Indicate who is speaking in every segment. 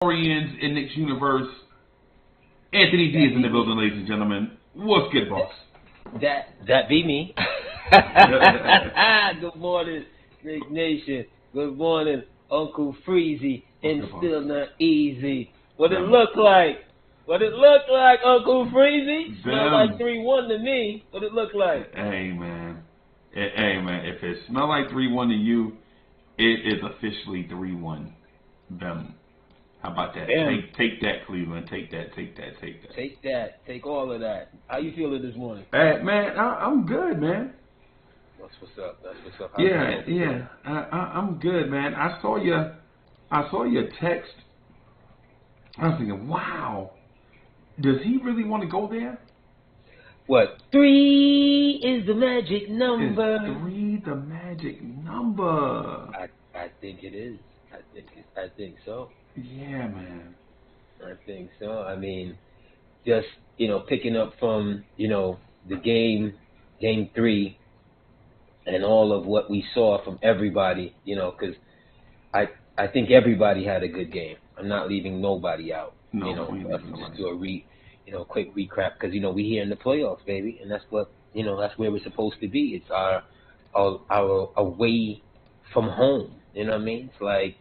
Speaker 1: Oriens in Knicks universe. Anthony D is in the building, ladies and gentlemen. What's good, boss?
Speaker 2: That be me. Good morning, Knicks Nation. Good morning, Uncle Freezie. And still not easy. What it look like? What it look like, Uncle Freezie? Smell like 3-1 to me. What it look like?
Speaker 1: Hey, man. Hey, man. If it smell like 3-1 to you, it is officially 3-1. Them. How about that? Take that, Cleveland. Take that.
Speaker 2: Take that. Take all of that. How you feeling this morning?
Speaker 1: Hey, man, I'm good, man.
Speaker 2: That's what's up.
Speaker 1: Yeah. I'm good, man. I saw your text. I was thinking, wow, does he really want to go there?
Speaker 2: What? 3 is the magic number.
Speaker 1: Is 3 the magic number?
Speaker 2: I think it is. I think so.
Speaker 1: Yeah, man.
Speaker 2: I think so. I mean, just, picking up from, the game 3 and all of what we saw from everybody, because I think everybody had a good game. I'm not leaving nobody out.
Speaker 1: No,
Speaker 2: just do a quick recap because, we here in the playoffs, baby, and that's what, that's where we're supposed to be. It's our away from home. You know what I mean? It's like,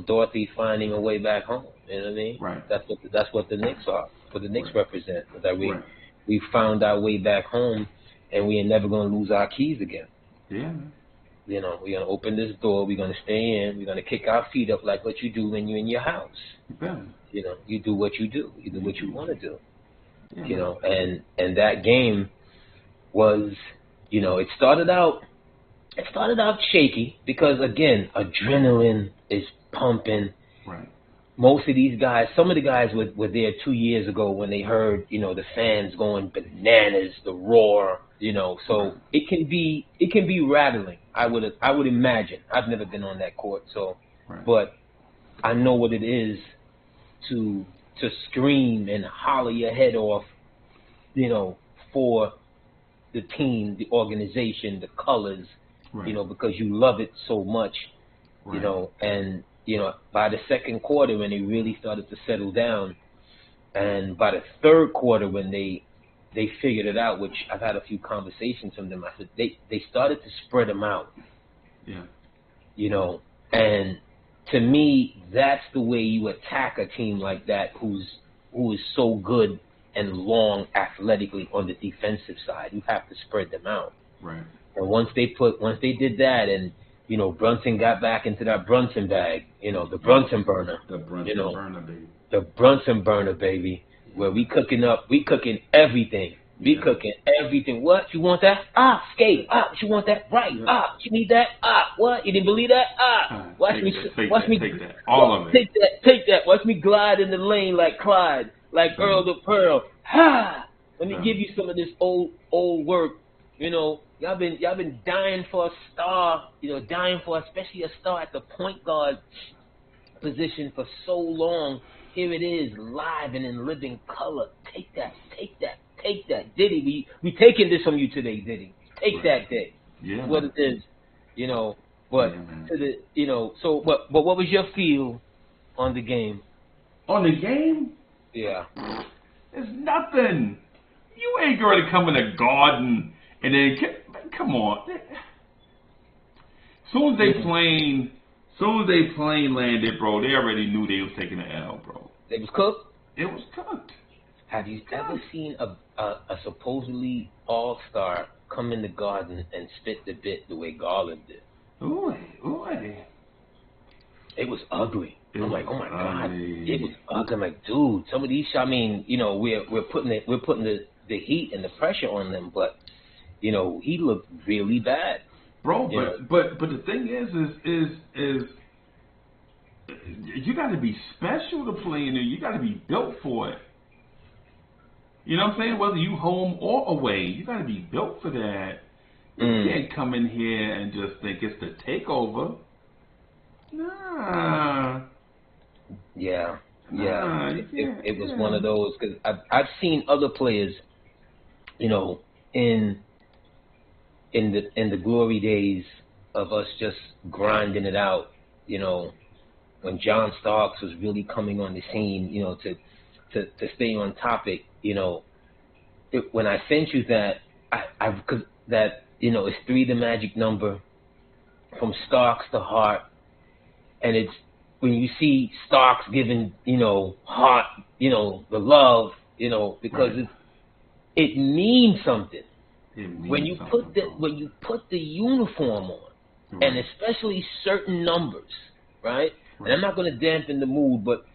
Speaker 2: Dorothy finding a way back home. You know what I mean?
Speaker 1: Right.
Speaker 2: That's what the Knicks are. What the Knicks represent. That we found our way back home, and we are never going to lose our keys again.
Speaker 1: Yeah. Man.
Speaker 2: We're going to open this door. We're going to stay in. We're going to kick our feet up like what you do when you're in your house.
Speaker 1: Yeah.
Speaker 2: You do what you do. You do what you want to do.
Speaker 1: Yeah.
Speaker 2: And that game was, it started out shaky because, again, adrenaline is pumping.
Speaker 1: Right.
Speaker 2: Most of these guys, some of the guys were there 2 years ago when they heard, the fans going bananas, the roar, so it can be rattling. I would imagine. I've never been on that court, so, but I know what it is to scream and holler your head off, for the team, the organization, the colors, because you love it so much, and by the second quarter when they really started to settle down, and by the third quarter when they figured it out, which I've had a few conversations with them, I said they started to spread them out.
Speaker 1: Yeah.
Speaker 2: And to me, that's the way you attack a team like that who is so good and long athletically on the defensive side. You have to spread them out.
Speaker 1: Right.
Speaker 2: And once they did that, and Brunson got back into that Brunson bag, the Brunson burner.
Speaker 1: The Brunson burner, baby.
Speaker 2: The Brunson burner, baby. Where we cooking everything. We cooking everything. What? You want that? Skate. You want that? Right. You need that? What? You didn't believe that? Watch me.
Speaker 1: Take that. All of it.
Speaker 2: Take that. Watch me glide in the lane like Clyde, like Earl the Pearl. Let me give you some of this old work. Y'all been dying for a star, especially a star at the point guard position for so long. Here it is, live and in living color. Take that. Diddy, we taking this from you today, Diddy. Take that, Diddy.
Speaker 1: Yeah.
Speaker 2: What it is, but to the, so but what was your feel on the game?
Speaker 1: On the game?
Speaker 2: Yeah.
Speaker 1: It's nothing. You ain't going to come in the garden and then come on. Soon as they plane landed, bro, they already knew they was taking the L, bro.
Speaker 2: It was cooked?
Speaker 1: It was cooked.
Speaker 2: Have you ever seen a supposedly all-star come in the garden and spit the bit the way Garland did?
Speaker 1: Ooh.
Speaker 2: It was ugly. I'm like, oh my God. It was ugly. I'm like, dude, some of these, we're putting the heat and the pressure on them, but he looked really bad.
Speaker 1: Bro, but the thing is you got to be special to play in there. You got to be built for it. You know what I'm saying? Whether you home or away, you got to be built for that. You can't come in here and just think it's the takeover. Nah.
Speaker 2: Yeah. It was one of those, because I've seen other players, in the glory days of us just grinding it out, when John Starks was really coming on the scene, you know, to stay on topic, you know, when I sent you that, cause that, you know, it's 3 the magic number, from Starks to Hart, and it's when you see Starks giving, you know, Hart, you know, the love, you know, because it means something. When you put the uniform on, and especially certain numbers, right? And I'm not going to dampen the mood, but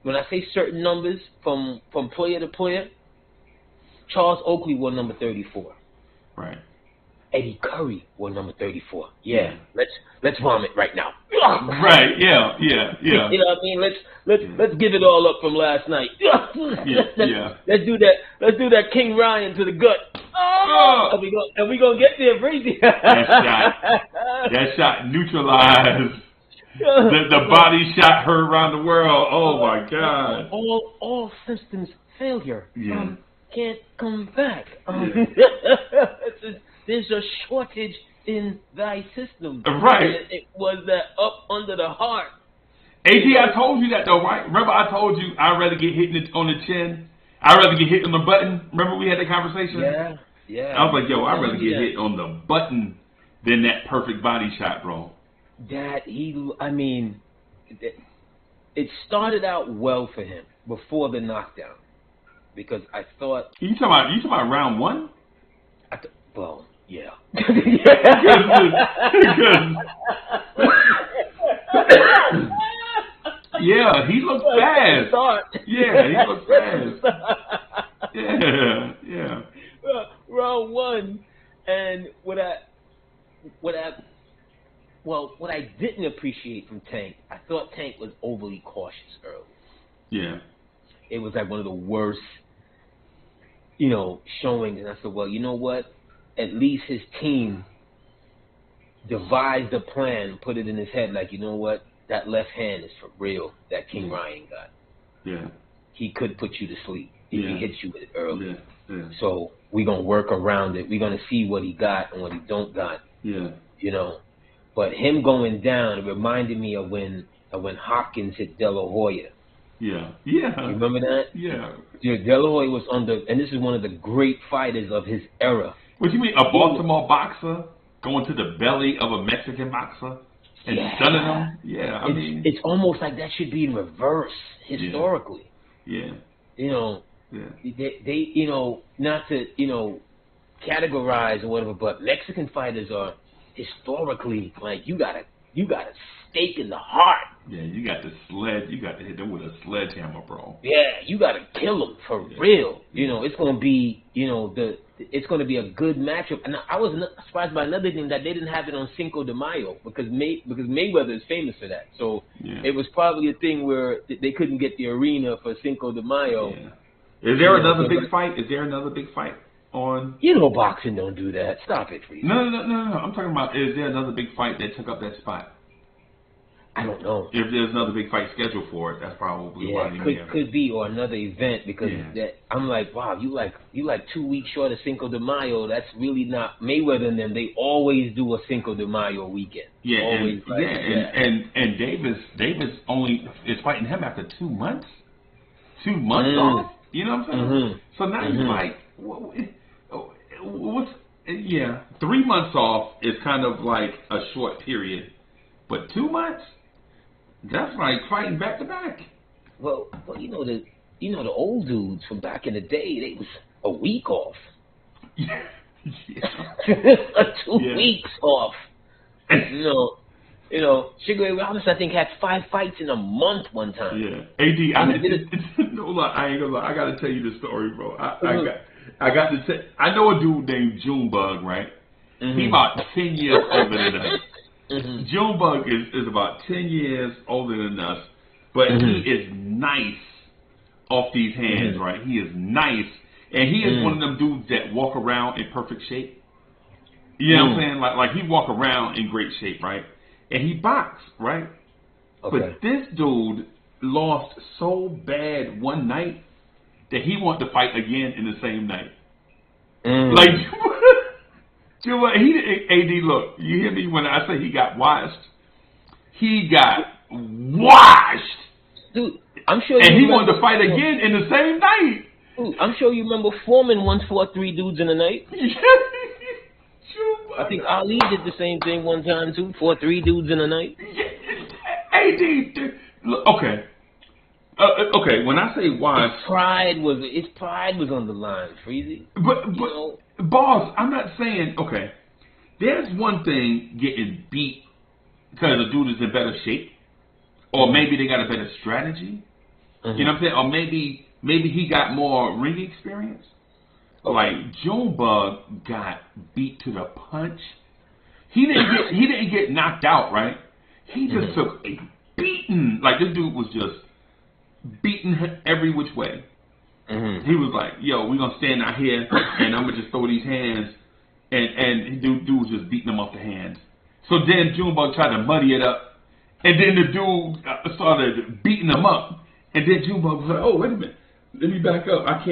Speaker 2: when I say certain numbers from player to player, Charles Oakley wore number 34.
Speaker 1: Right.
Speaker 2: Eddie Curry wore number 34. Yeah. Let's vomit right now.
Speaker 1: Right. Yeah.
Speaker 2: You know what I mean? Let's give it all up from last night. Let's do that. Let's do that King Ryan to the gut. And we gonna get there, Freezie.
Speaker 1: That shot neutralized the body shot heard around the world. Oh my God.
Speaker 2: All systems failure.
Speaker 1: Yeah.
Speaker 2: Can't come back. There's a shortage in thy system.
Speaker 1: Right.
Speaker 2: It was that up under the heart.
Speaker 1: AD, I told you that though, right? Remember I told you I'd rather get hit on the chin. I'd rather get hit on the button. Remember we had that conversation?
Speaker 2: Yeah.
Speaker 1: I was like, yo, I'd rather get hit on the button than that perfect body shot, bro.
Speaker 2: It started out well for him before the knockdown. Because I thought...
Speaker 1: You talking about round 1?
Speaker 2: Well, yeah.
Speaker 1: Yeah, he looked fast. Yeah, he looked fast. Yeah.
Speaker 2: Round 1, and what I didn't appreciate from Tank, I thought Tank was overly cautious early.
Speaker 1: Yeah.
Speaker 2: It was like one of the worst, you know, showings. And I said, well, you know what? At least his team devised a plan, put it in his head, like, you know what? That left hand is for real that King Ryan got.
Speaker 1: Yeah. He
Speaker 2: could put you to sleep if he hits you with it early.
Speaker 1: Yeah.
Speaker 2: So we're going to work around it. We're going to see what he got and what he don't got.
Speaker 1: Yeah.
Speaker 2: You know. But him going down, it reminded me of when Hopkins hit De La Hoya.
Speaker 1: Yeah.
Speaker 2: You remember that?
Speaker 1: Yeah.
Speaker 2: De La Hoya was and this is one of the great fighters of his era.
Speaker 1: What you mean, a Baltimore boxer going to the belly of a Mexican boxer and stunning him? Yeah, I mean,
Speaker 2: it's almost like that should be in reverse historically.
Speaker 1: Yeah.
Speaker 2: You know, they you know, not to, you know, categorize or whatever, but Mexican fighters are historically like you got a stake in the heart.
Speaker 1: Yeah, you got to hit them with a sledgehammer, bro.
Speaker 2: Yeah, you got to kill them for real. You know, it's going to be, you know, it's going to be a good matchup. And I was surprised by another thing that they didn't have it on Cinco de Mayo because Mayweather is famous for that. So it was probably a thing where they couldn't get the arena for Cinco de Mayo.
Speaker 1: Yeah. Is there another big fight? Is there another big fight on?
Speaker 2: You know, boxing don't do that. Stop it, Freezie.
Speaker 1: No. I'm talking about, is there another big fight that took up that spot?
Speaker 2: I don't know.
Speaker 1: If there's another big fight scheduled for it, that's probably why
Speaker 2: could be, or another event, because that I'm like, wow, you like 2 weeks short of Cinco de Mayo. That's really not Mayweather and them. They always do a Cinco de Mayo weekend.
Speaker 1: Yeah,
Speaker 2: always
Speaker 1: and Davis only is fighting him after 2 months. 2 months off. You know what I'm saying? So now you're like, what's 3 months off is kind of like a short period, but 2 months. That's like fighting back to back.
Speaker 2: Well, you know the old dudes from back in the day, they was a week off.
Speaker 1: Yeah.
Speaker 2: 2 weeks off. You know, Sugar Ray Robinson, I think, had 5 fights in a month one time.
Speaker 1: Yeah. AD, no lie, I ain't gonna lie. I gotta tell you the story, bro. I got to tell. I know a dude named Junebug, right? He about 10 years older than us. Junebug is about 10 years older than us, but he is nice off these hands, right? He is nice, and he is one of them dudes that walk around in perfect shape. You know what I'm saying? Like he walk around in great shape, right? And he boxed, right? Okay. But this dude lost so bad one night that he wanted to fight again in the same night. Like, AD, look, you hear me when I say he got washed? He got washed.
Speaker 2: Dude, I'm sure.
Speaker 1: And he wanted to fight again in the same night.
Speaker 2: Dude, I'm sure you remember Foreman once fought 3 dudes in a night. I think Ali did the same thing one time too. Fought 3 dudes in a night.
Speaker 1: AD, okay. Okay, when I say why,
Speaker 2: his pride was on the line, Freezie.
Speaker 1: But boss, I'm not saying, okay. There's one thing getting beat because a dude is in better shape, or maybe they got a better strategy. You know what I'm saying? Or maybe he got more ring experience. Like Junebug got beat to the punch. He didn't get knocked out, right? He just took a beating. Like this dude was just beating every which way. He was like, "Yo, we gonna stand out here, and I'm gonna just throw these hands," and dude was just beating him off the hands. So then Junebug tried to muddy it up, and then the dude started beating him up, and then Junebug was like, "Oh, wait a minute, let me back up. I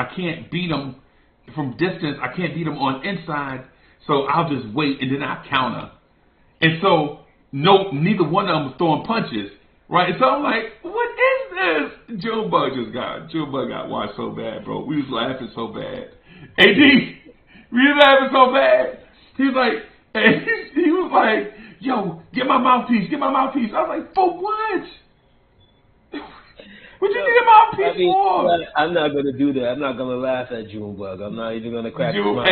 Speaker 1: can't beat him from distance. I can't beat him on inside. So I'll just wait, and then I'll counter." And so neither one of them was throwing punches. Right, so I'm like, what is this? Junebug got watched so bad, bro. We was laughing so bad. AD, we was laughing so bad. He was like, yo, get my mouthpiece. I was like, for what? What you need a mouthpiece for?
Speaker 2: I'm not gonna do that. I'm not gonna laugh at Junebug. I'm not even gonna crack.
Speaker 1: Junebug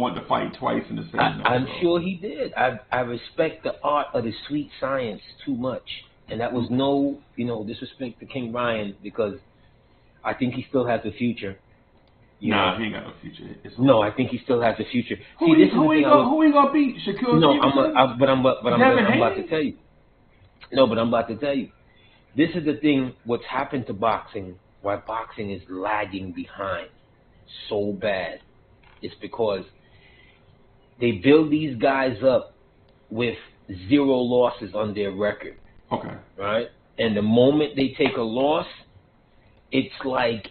Speaker 1: wanted to fight twice in the same night.
Speaker 2: I'm sure he did. I respect the art of the sweet science too much, and that was no disrespect to King Ryan, because I think he still has a future.
Speaker 1: Nah, he ain't got no future.
Speaker 2: No, I think he still has a future.
Speaker 1: Who he gonna beat? Shakur?
Speaker 2: No, I'm about to tell you. No, but I'm about to tell you. This is the thing, what's happened to boxing, why boxing is lagging behind so bad. It's because they build these guys up with 0 losses on their record.
Speaker 1: Okay.
Speaker 2: Right? And the moment they take a loss, it's like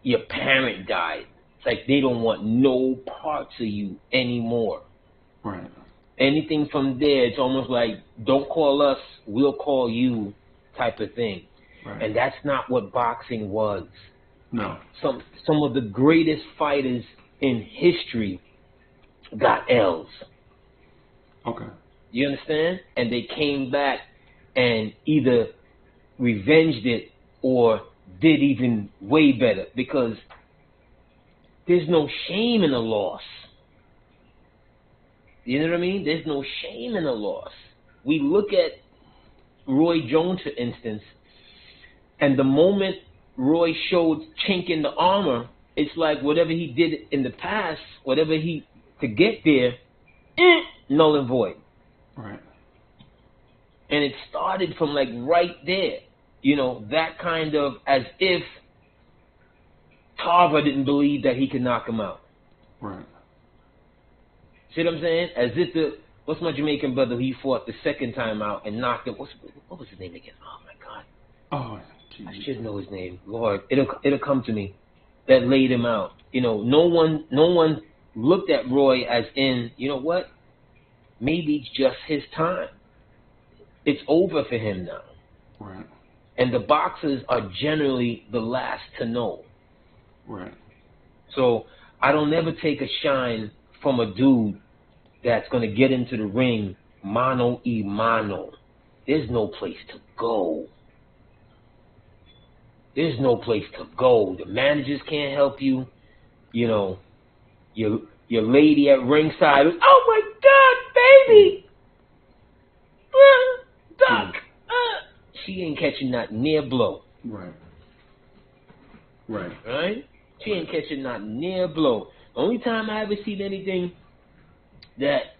Speaker 2: your parent died. It's like they don't want no parts of you anymore.
Speaker 1: Right.
Speaker 2: Anything from there, it's almost like, don't call us, we'll call you, type of thing.
Speaker 1: Right.
Speaker 2: And that's not what boxing was.
Speaker 1: No.
Speaker 2: Some of the greatest fighters in history got L's.
Speaker 1: Okay.
Speaker 2: You understand? And they came back and either revenged it or did even way better, because there's no shame in a loss. You know what I mean? There's no shame in a loss. We look at Roy Jones, for instance, and the moment Roy showed chink in the armor, it's like whatever he did in the past, whatever he to get there, null and void.
Speaker 1: Right.
Speaker 2: And it started from like right there, that kind of, as if Tarver didn't believe that he could knock him out.
Speaker 1: Right.
Speaker 2: See what I'm saying? As if what's my Jamaican brother? He fought the second time out and knocked him. What was his name again? Oh my God!
Speaker 1: Oh, geez.
Speaker 2: I should know his name. Lord, it'll come to me. That laid him out. No one looked at Roy as in, you know what? Maybe it's just his time. It's over for him now.
Speaker 1: Right.
Speaker 2: And the boxers are generally the last to know.
Speaker 1: Right.
Speaker 2: So I don't ever take a shine from a dude that's going to get into the ring mano y mano. There's no place to go. There's no place to go. The managers can't help you. Your lady at ringside, oh my God, baby! Duck! She ain't catching not near blow.
Speaker 1: Right. Right.
Speaker 2: Right? She ain't catching not near blow. The only time I ever seen anything that,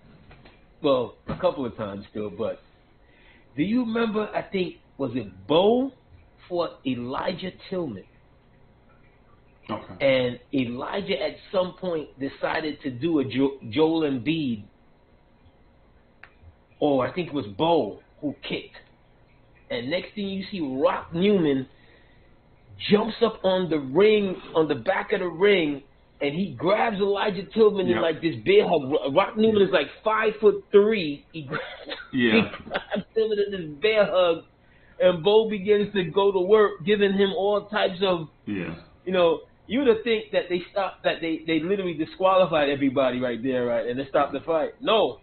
Speaker 2: well, a couple of times still, but do you remember, I think, was it Bo fought Elijah Tillman?
Speaker 1: Okay.
Speaker 2: And Elijah at some point decided to do a Joel Embiid, or I think it was Bo who kicked. And next thing you see, Rock Newman jumps up on the ring, on the back of the ring, and he grabs Elijah Tillman in
Speaker 1: Yep.
Speaker 2: like this bear hug. Rock Newman is like 5'3". He grabs Tillman in this bear hug, and Bo begins to go to work, giving him all types of, you know, you would have think that they stopped, that they literally disqualified everybody right there, right, and they stopped the fight. No,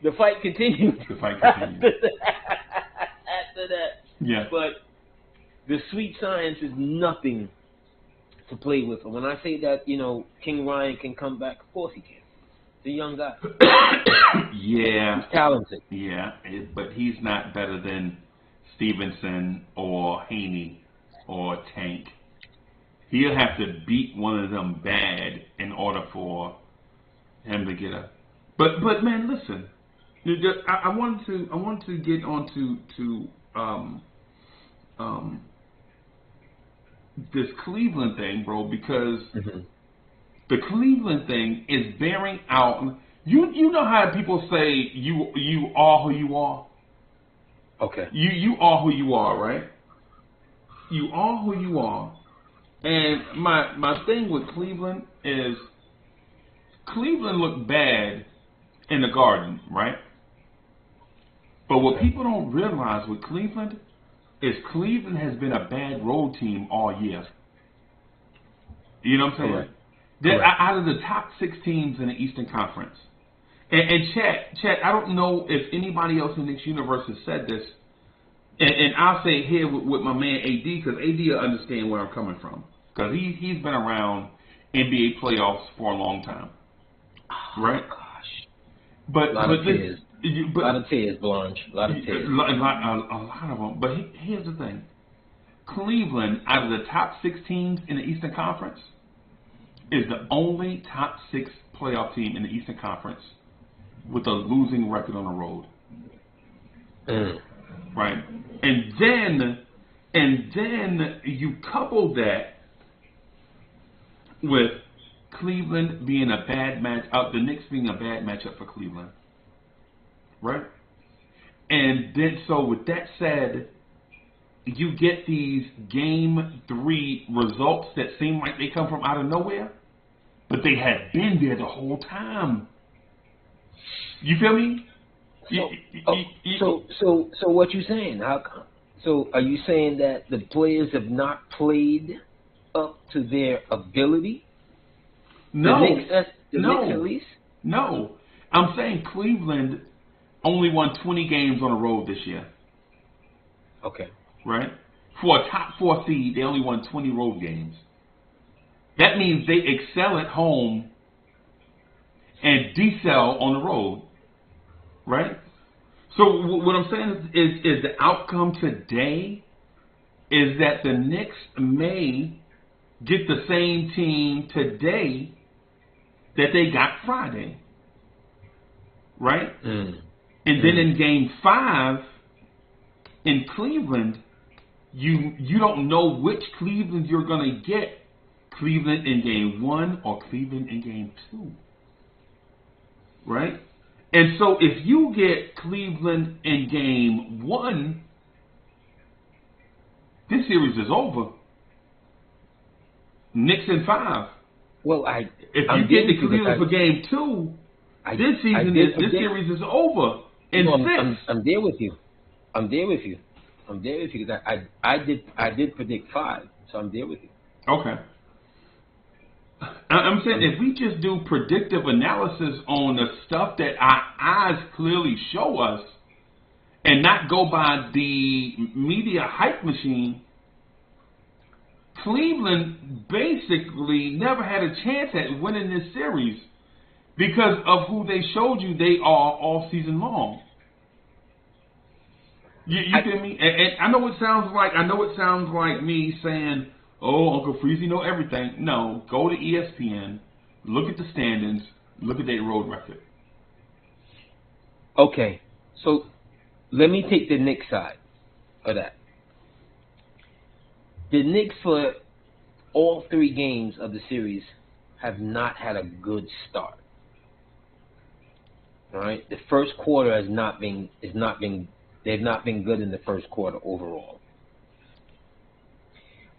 Speaker 2: the fight continued.
Speaker 1: The fight continued.
Speaker 2: After that.
Speaker 1: Yeah.
Speaker 2: But the sweet science is nothing to play with. And when I say that, you know, King Ryan can come back, of course he can. He's a young guy.
Speaker 1: Yeah.
Speaker 2: He's talented.
Speaker 1: Yeah, but he's not better than Stevenson or Haney or Tank. He'll have to beat one of them bad in order for him to get a. But man, listen. I wanted to get on to this Cleveland thing, bro, because the Cleveland thing is bearing out. You know how people say you are who you are.
Speaker 2: Okay.
Speaker 1: You are who you are, right? You are who you are. And my thing with Cleveland is Cleveland looked bad in the Garden, right? But what people don't realize with Cleveland is Cleveland has been a bad road team all year. You know what I'm saying?
Speaker 2: Correct.
Speaker 1: They're out of the top 6 teams in the Eastern Conference. And Chet, I don't know if anybody else in this universe has said this, and I'll say it here with my man AD, because AD will understand where I'm coming from. Because he's been around NBA playoffs for a long time. Right?
Speaker 2: Oh, gosh.
Speaker 1: But,
Speaker 2: a lot of tears. A lot of tears, Blorange. A lot of tears.
Speaker 1: A lot of them. But here's the thing. Cleveland, out of the top 6 teams in the Eastern Conference, is the only top 6 playoff team in the Eastern Conference with a losing record on the road. Right? And then you couple that with Cleveland being a bad match, the Knicks being a bad matchup for Cleveland. Right? And then, so with that said, you get these Game 3 results that seem like they come from out of nowhere, but they had been there the whole time. You feel me?
Speaker 2: So what you saying? So are you saying that the players have not played up to their ability?
Speaker 1: No.
Speaker 2: The Knicks at least?
Speaker 1: No. I'm saying Cleveland only won 20 games on the road this year.
Speaker 2: Okay.
Speaker 1: Right? For a top 4 seed, they only won 20 road games. That means they excel at home and decel on the road. Right? So what I'm saying is the outcome today is that the Knicks may get the same team today that they got Friday. Right? And then in Game 5 in Cleveland, you don't know which Cleveland you're going to get. Cleveland in Game 1 or Cleveland in Game 2. Right? And so if you get Cleveland in Game 1, this series is over. Knicks in 5.
Speaker 2: Well,
Speaker 1: if you get the Cleveland for Game 2, this series is over in 6.
Speaker 2: I'm there with you. I'm there with you. Because I did predict 5, so I'm there with you.
Speaker 1: Okay. I'm saying if we just do predictive analysis on the stuff that our eyes clearly show us and not go by the media hype machine, Cleveland basically never had a chance at winning this series because of who they showed you they are all season long. You feel me? And I know it sounds like me saying, "Oh, Uncle Freezie know everything." No, go to ESPN, look at the standings, look at their road record.
Speaker 2: Okay, so let me take the Knicks side of that. The Knicks, for all 3 games of the series, have not had a good start. All right, the first quarter they've not been good in the first quarter overall,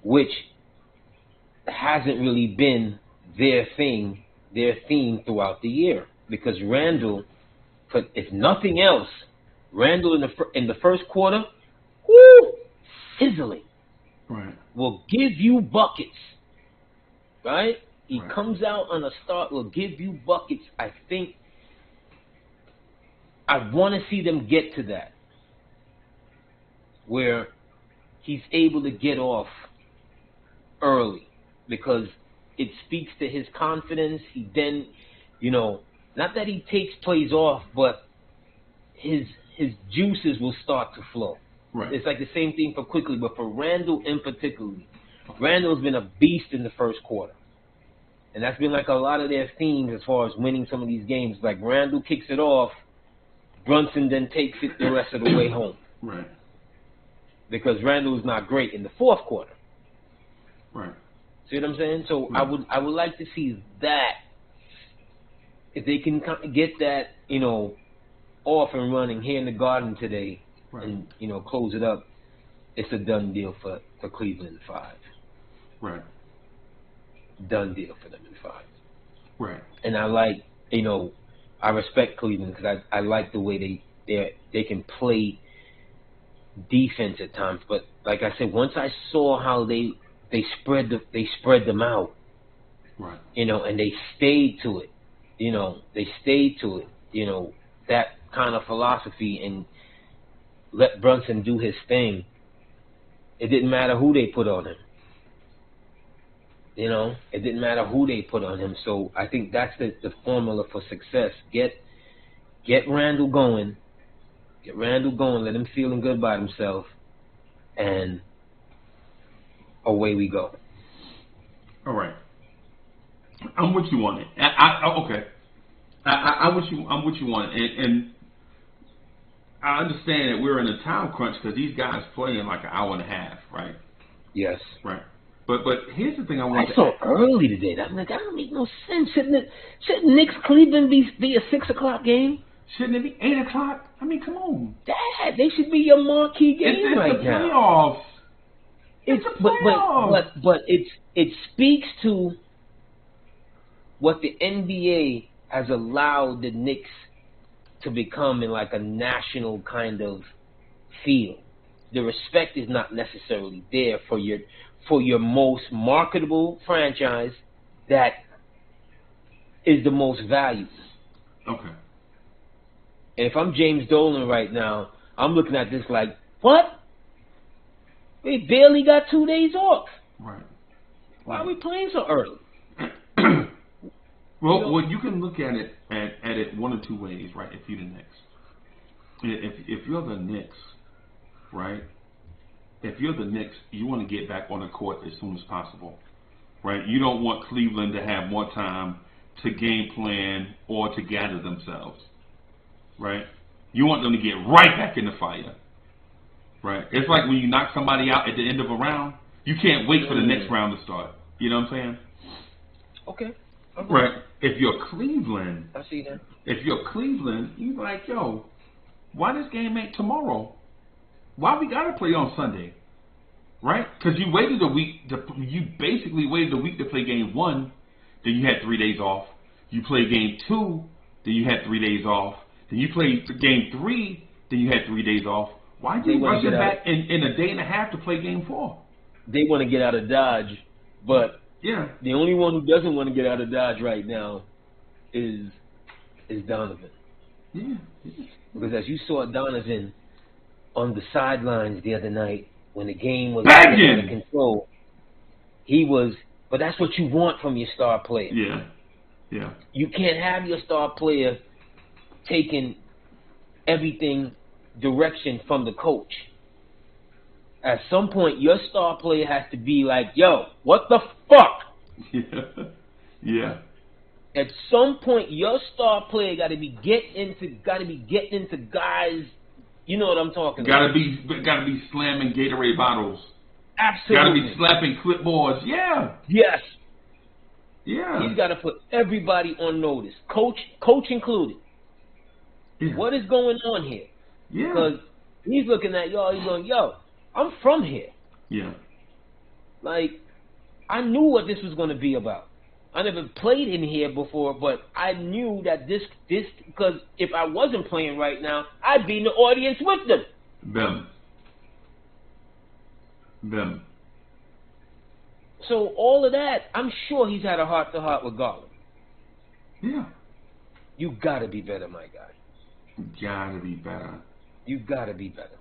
Speaker 2: which hasn't really been their theme throughout the year. Because Randall, if nothing else, Randall in the first quarter, woo, sizzling,
Speaker 1: right,
Speaker 2: will give you buckets, right? He comes out on a start, will give you buckets. I think I want to see them get to that, where he's able to get off early, because it speaks to his confidence. He then, not that he takes plays off, but his juices will start to flow.
Speaker 1: Right.
Speaker 2: It's like the same thing for Quickly, but for Randall in particular, Randall's been a beast in the first quarter. And that's been like a lot of their themes as far as winning some of these games. Like Randall kicks it off, Brunson then takes it the rest of the way home.
Speaker 1: Right.
Speaker 2: Because Randall is not great in the fourth quarter.
Speaker 1: Right.
Speaker 2: See what I'm saying? So
Speaker 1: right.
Speaker 2: I would like to see that. If they can get that, off and running here in the Garden today,
Speaker 1: right.
Speaker 2: and close it up, it's a done deal for Cleveland in 5.
Speaker 1: Right.
Speaker 2: Done deal for them in 5.
Speaker 1: Right.
Speaker 2: And I like, I respect Cleveland because I like the way they can play defense at times. But like I said, once I saw how they spread them out,
Speaker 1: right.
Speaker 2: And they stayed to it. They stayed to it. That kind of philosophy, and let Brunson do his thing. It didn't matter who they put on him. It didn't matter who they put on him. So I think that's the formula for success. Get Randall going. Get Randall going. Let him feeling good by himself, and away we go.
Speaker 1: All right. I'm with you on it. Okay. I'm with you on it, and I understand that we're in a time crunch because these guys play in like an hour and a half, right?
Speaker 2: Yes.
Speaker 1: Right. But here's the thing I want to.
Speaker 2: That's so early today. That don't make no sense. Shouldn't Knicks Cleveland be a 6:00 game?
Speaker 1: Shouldn't it be 8:00? I mean, come on.
Speaker 2: Dad, they should be your marquee game right now.
Speaker 1: It's the playoffs.
Speaker 2: But it speaks to what the NBA has allowed the Knicks to become in like a national kind of feel. The respect is not necessarily there for your most marketable franchise that is the most valued.
Speaker 1: Okay.
Speaker 2: And if I'm James Dolan right now, I'm looking at this like, what? We barely got 2 days off.
Speaker 1: Right.
Speaker 2: Why are we playing so early?
Speaker 1: Well, you can look at it one or two ways, right? If you're the Knicks, if you're the Knicks, right? If you're the Knicks, you want to get back on the court as soon as possible, right? You don't want Cleveland to have more time to game plan or to gather themselves, right? You want them to get right back in the fire, right? It's like when you knock somebody out at the end of a round, you can't wait for the next round to start. You know what I'm saying?
Speaker 2: Okay.
Speaker 1: Right. If you're Cleveland,
Speaker 2: I see that.
Speaker 1: If you're Cleveland, you're like, yo, why this game ain't tomorrow? Why we gotta play on Sunday, right? Because you waited a week. You basically waited a week to play game 1. Then you had 3 days off. You played game 2. Then you had 3 days off. Then you played game 3. Then you had 3 days off. Why did you rush it back in a day and a half to play game 4?
Speaker 2: They want to get out of Dodge, but
Speaker 1: yeah,
Speaker 2: the only one who doesn't want to get out of Dodge right now is Donovan.
Speaker 1: Yeah.
Speaker 2: Because as you saw Donovan on the sidelines the other night when the game was
Speaker 1: begging
Speaker 2: out of control, he was. But that's what you want from your star player.
Speaker 1: Yeah. Yeah.
Speaker 2: You can't have your star player taking everything direction from the coach. At some point, your star player has to be like, yo, what the fuck?
Speaker 1: Yeah. Yeah.
Speaker 2: At some point, your star player got to be getting into guys. You know what I'm talking about.
Speaker 1: Gotta be slamming Gatorade bottles.
Speaker 2: Absolutely.
Speaker 1: Gotta be slapping clipboards. Yeah.
Speaker 2: Yes.
Speaker 1: Yeah.
Speaker 2: He's got to put everybody on notice, coach included.
Speaker 1: Yeah.
Speaker 2: What is going on here?
Speaker 1: Yeah.
Speaker 2: Because he's looking at y'all. He's going, yo, I'm from here.
Speaker 1: Yeah.
Speaker 2: Like, I knew what this was going to be about. I never played in here before, but I knew that this because if I wasn't playing right now, I'd be in the audience with them.
Speaker 1: Them.
Speaker 2: So all of that, I'm sure he's had a heart-to-heart with Garland.
Speaker 1: Yeah.
Speaker 2: You gotta be better, my guy.
Speaker 1: You gotta be better.
Speaker 2: You gotta be better.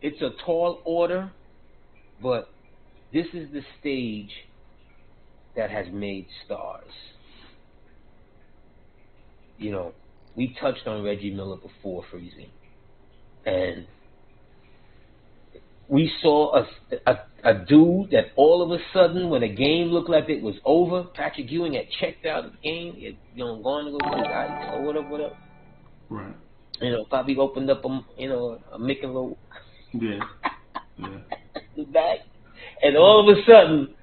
Speaker 1: It's
Speaker 2: a tall order, but this is the stage that has made stars. You know, we touched on Reggie Miller before, Freezie, and we saw a dude that all of a sudden, when a game looked like it was over, Patrick Ewing had checked out of the game, he had, gone to go get his ice or whatever.
Speaker 1: Right.
Speaker 2: Probably opened up a Michelob.
Speaker 1: Yeah.
Speaker 2: The back, and all of a sudden,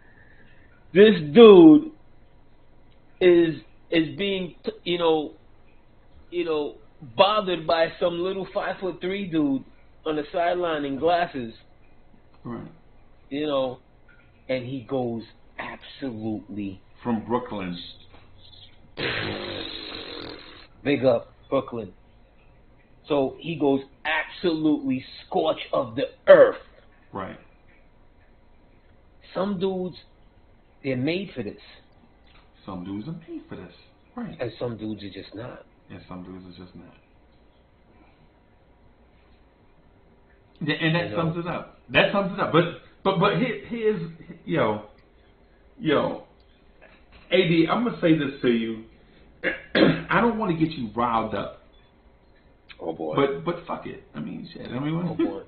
Speaker 2: this dude is being bothered by some little 5'3" dude on the sideline in glasses.
Speaker 1: Right.
Speaker 2: And he goes absolutely
Speaker 1: from Brooklyn.
Speaker 2: Big up Brooklyn. So he goes absolutely scorch of the earth.
Speaker 1: Right.
Speaker 2: Some dudes, they're made for this.
Speaker 1: Some dudes are made for this. Right.
Speaker 2: And some dudes are just not.
Speaker 1: And some dudes are just not. Yeah, and that sums it up. That sums it up. But here's AD, I'm gonna say this to you. I don't want to get you riled up.
Speaker 2: Oh boy.
Speaker 1: But fuck it. I mean, shit. I mean,
Speaker 2: oh boy.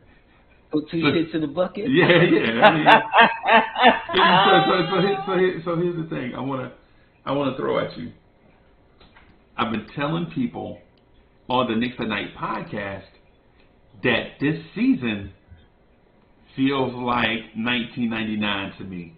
Speaker 2: Put two shits in the bucket.
Speaker 1: Yeah. I mean, so here's the thing. I wanna throw at you. I've been telling people on the Knicks at Night podcast that this season feels like 1999 to me.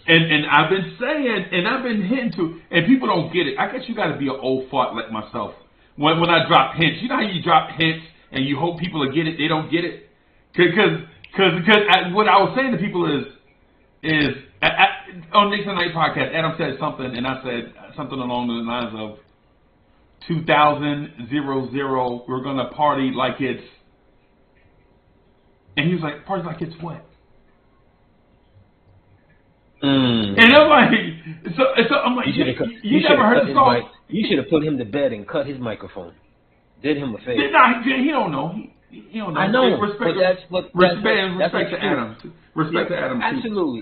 Speaker 1: And I've been saying, and I've been hinting to, and people don't get it. I guess you got to be an old fart like myself. When I drop hints, you know how you drop hints and you hope people will get it, they don't get it? Because what I was saying to people is on Knicks at Night podcast, Adam said something, and I said something along the lines of 2000, we're going to party like it's, and he was like, party like it's what? And I'm like, so I'm like, you never heard the song?
Speaker 2: You should have put him to bed and cut his microphone. Did him a favor.
Speaker 1: Nah, he don't know. He don't know.
Speaker 2: I know.
Speaker 1: Respect to Adam. Respect to Adam.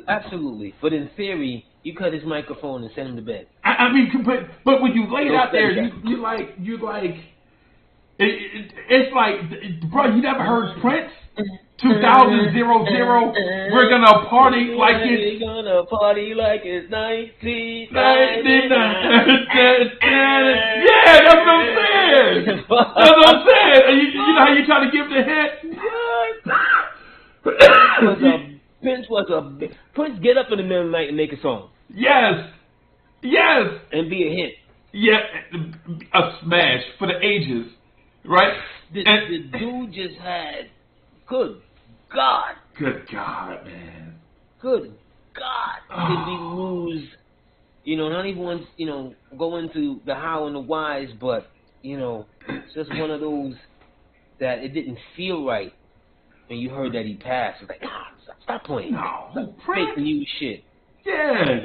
Speaker 2: Absolutely. But in theory, you cut his microphone and send him to bed.
Speaker 1: I mean, but when you lay it out there, you like, it's like, bro, you never heard Prince? 2000, we're gonna party like it's
Speaker 2: 1999.
Speaker 1: Yeah, that's what I'm saying. That's what I'm saying. You know how you try to give the hint?
Speaker 2: Prince get up in the middle of the night and make a song.
Speaker 1: Yes.
Speaker 2: And be a hit.
Speaker 1: Yeah, a smash for the ages, right?
Speaker 2: The dude just had, good God,
Speaker 1: man.
Speaker 2: Good God. Did we lose, not even once, go into the how and the whys, but, it's just one of those that it didn't feel right when you heard that he passed. It's like, stop playing.
Speaker 1: No,
Speaker 2: fake news shit.
Speaker 1: Yeah.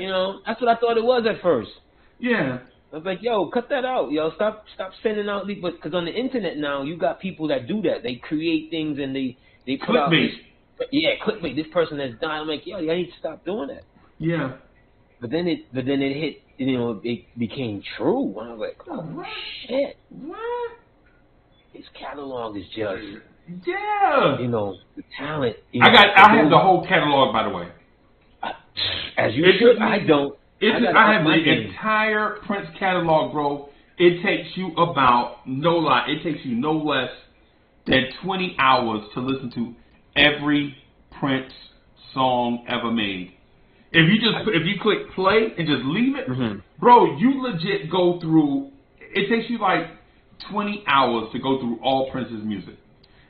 Speaker 2: That's what I thought it was at first.
Speaker 1: Yeah.
Speaker 2: I was like, yo, cut that out, yo. Stop sending out these. Because on the internet now, you got people that do that. They create things and they put out this. Yeah, clickbait. This person has died. I'm like, yo, you need to stop doing that.
Speaker 1: Yeah.
Speaker 2: But then it hit. It became true. And I was like, oh shit.
Speaker 1: What?
Speaker 2: His catalog is just.
Speaker 1: Yeah.
Speaker 2: The talent.
Speaker 1: I have the whole catalog, by the way.
Speaker 2: As you should. I don't.
Speaker 1: I have the entire Prince catalog, bro. It takes you no less than 20 hours to listen to every Prince song ever made. If you click play and just leave it, bro, you legit go through. It takes you like 20 hours to go through all Prince's music.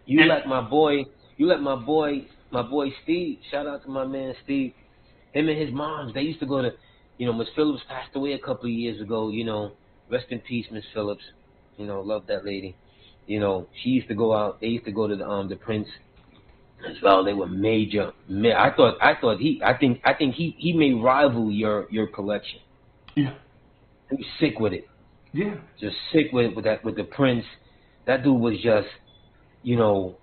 Speaker 2: You let my boy Steve. Shout out to my man Steve. him and his moms, they used to go to, you know, Miss Phillips passed away a couple of years ago, you know, rest in peace, Miss Phillips, you know, love that lady. You know, she used to go out, they used to go to the Prince as well. They were major. I think he may rival your collection.
Speaker 1: Yeah.
Speaker 2: He was sick with it.
Speaker 1: Yeah.
Speaker 2: Just sick with the Prince. That dude was just, you know,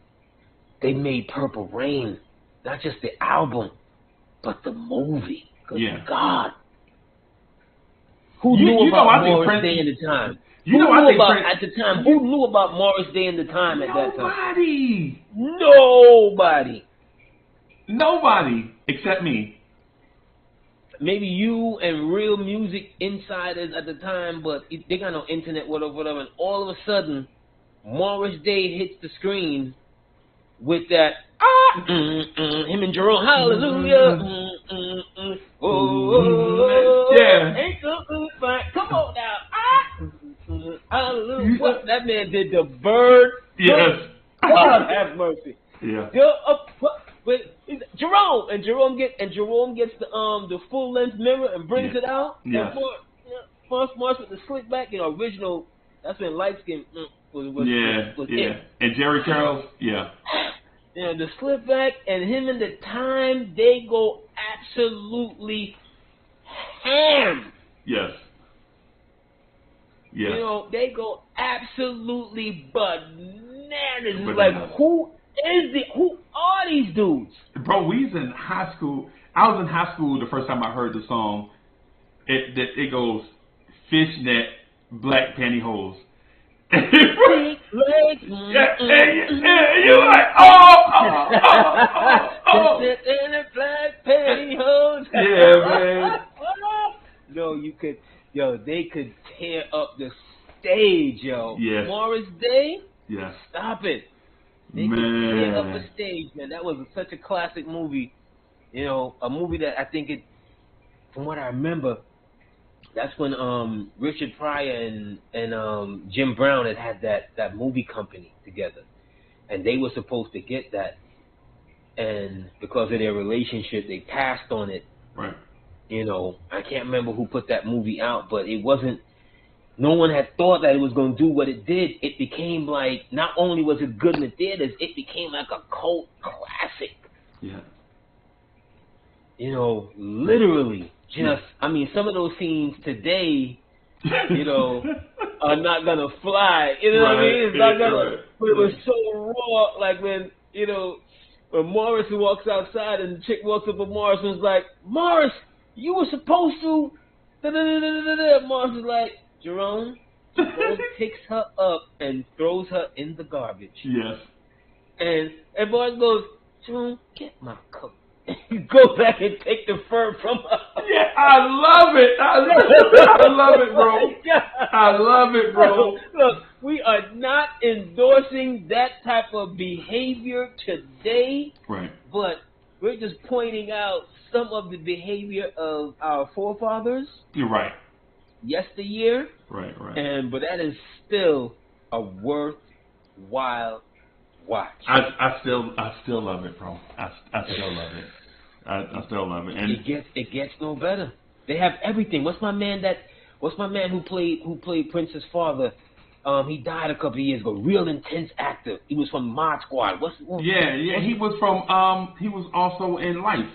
Speaker 2: they made Purple Rain, not just the album, but the movie. Good God. Who knew about Morris Day in the time? Who knew about Morris Day in the time at that time? Nobody. Nobody except me. Maybe you and real music insiders at the time, but they got no internet, whatever. And all of a sudden, Morris Day hits the screen with that him and Jerome, hallelujah, ain't something fine. Come on now, hallelujah. What that man did, the bird.
Speaker 1: Yes.
Speaker 2: God have mercy.
Speaker 1: Yeah.
Speaker 2: Jerome gets the full length mirror and brings it out.
Speaker 1: Yes.
Speaker 2: Morris with the slick back, you know, original. That's when light skin was it.
Speaker 1: And Jerry Charles,
Speaker 2: Yeah, the slip back and him and the time, they go absolutely ham.
Speaker 1: Yes. Yes.
Speaker 2: You know, they go absolutely bananas. It's like, who are these dudes?
Speaker 1: Bro, we was in high school. I was in high school the first time I heard the song. It goes, fishnet, black pantyhose.
Speaker 2: Big legs.
Speaker 1: You're like, oh.
Speaker 2: In the black pantyhose.
Speaker 1: Yeah, man.
Speaker 2: They could tear up the stage, yo.
Speaker 1: Yes.
Speaker 2: Morris Day?
Speaker 1: Yes.
Speaker 2: Stop it. They could tear up the stage, man. That was such a classic movie. You know, a movie that I think from what I remember, that's when Richard Pryor and Jim Brown had that movie company together, and they were supposed to get that, and because of their relationship, they passed on it.
Speaker 1: Right.
Speaker 2: You know, I can't remember who put that movie out, but it wasn't. No one had thought that it was going to do what it did. It became like, not only was it good in the theaters, it became like a cult classic.
Speaker 1: Yeah.
Speaker 2: You know, literally. I mean, some of those scenes today, you know, are not gonna fly. You know what I mean? It's not gonna. But it was so raw. Like when, you know, when Morris walks outside and the chick walks up with Morris and is like, Morris, you were supposed to. Morris is like, Jerome, picks her up and throws her in the garbage.
Speaker 1: Yes.
Speaker 2: And Morris goes, Jerome, get my coat. Go back and take the fur from her.
Speaker 1: Yeah, I love it. I love it, bro. I love it, bro.
Speaker 2: Look, we are not endorsing that type of behavior today.
Speaker 1: Right.
Speaker 2: But we're just pointing out some of the behavior of our forefathers.
Speaker 1: You're right.
Speaker 2: Yesteryear.
Speaker 1: Right.
Speaker 2: But that is still a worthwhile watch.
Speaker 1: I still love it, bro. I still love it. I still love it. And
Speaker 2: it gets no better. They have everything. What's my man who played Prince's father? He died a couple of years ago. Real intense actor. He was from Mod Squad.
Speaker 1: He was also in Life.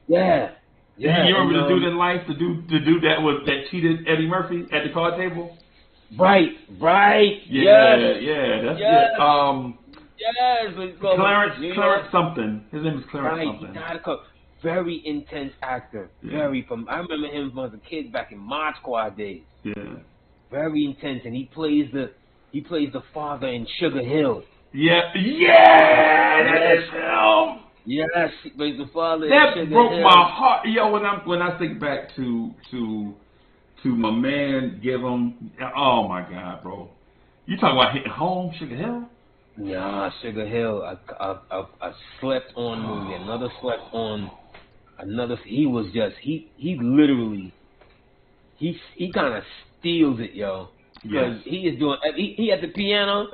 Speaker 2: Yeah.
Speaker 1: You remember the dude in Life, the dude that cheated Eddie Murphy at the card table?
Speaker 2: Right.
Speaker 1: Yeah, that's it.
Speaker 2: Yes,
Speaker 1: Clarence something. His name is Clarence something.
Speaker 2: He died very intense actor.
Speaker 1: Yeah.
Speaker 2: I remember him as a kid back in Mod Squad days.
Speaker 1: Yeah.
Speaker 2: Very intense, and he plays the father in Sugar Hill.
Speaker 1: Yeah, that is him.
Speaker 2: Yes, he plays the father.
Speaker 1: That
Speaker 2: in Sugar
Speaker 1: broke
Speaker 2: Hill.
Speaker 1: my heart, yo. When I think back to my man, give him. Oh my God, bro. You talking about hitting home, Sugar Hill?
Speaker 2: Nah, Sugar Hill, a slept on movie, another slept on, he was just, he literally, he kind of steals it, yo. Because he is doing, he at the piano.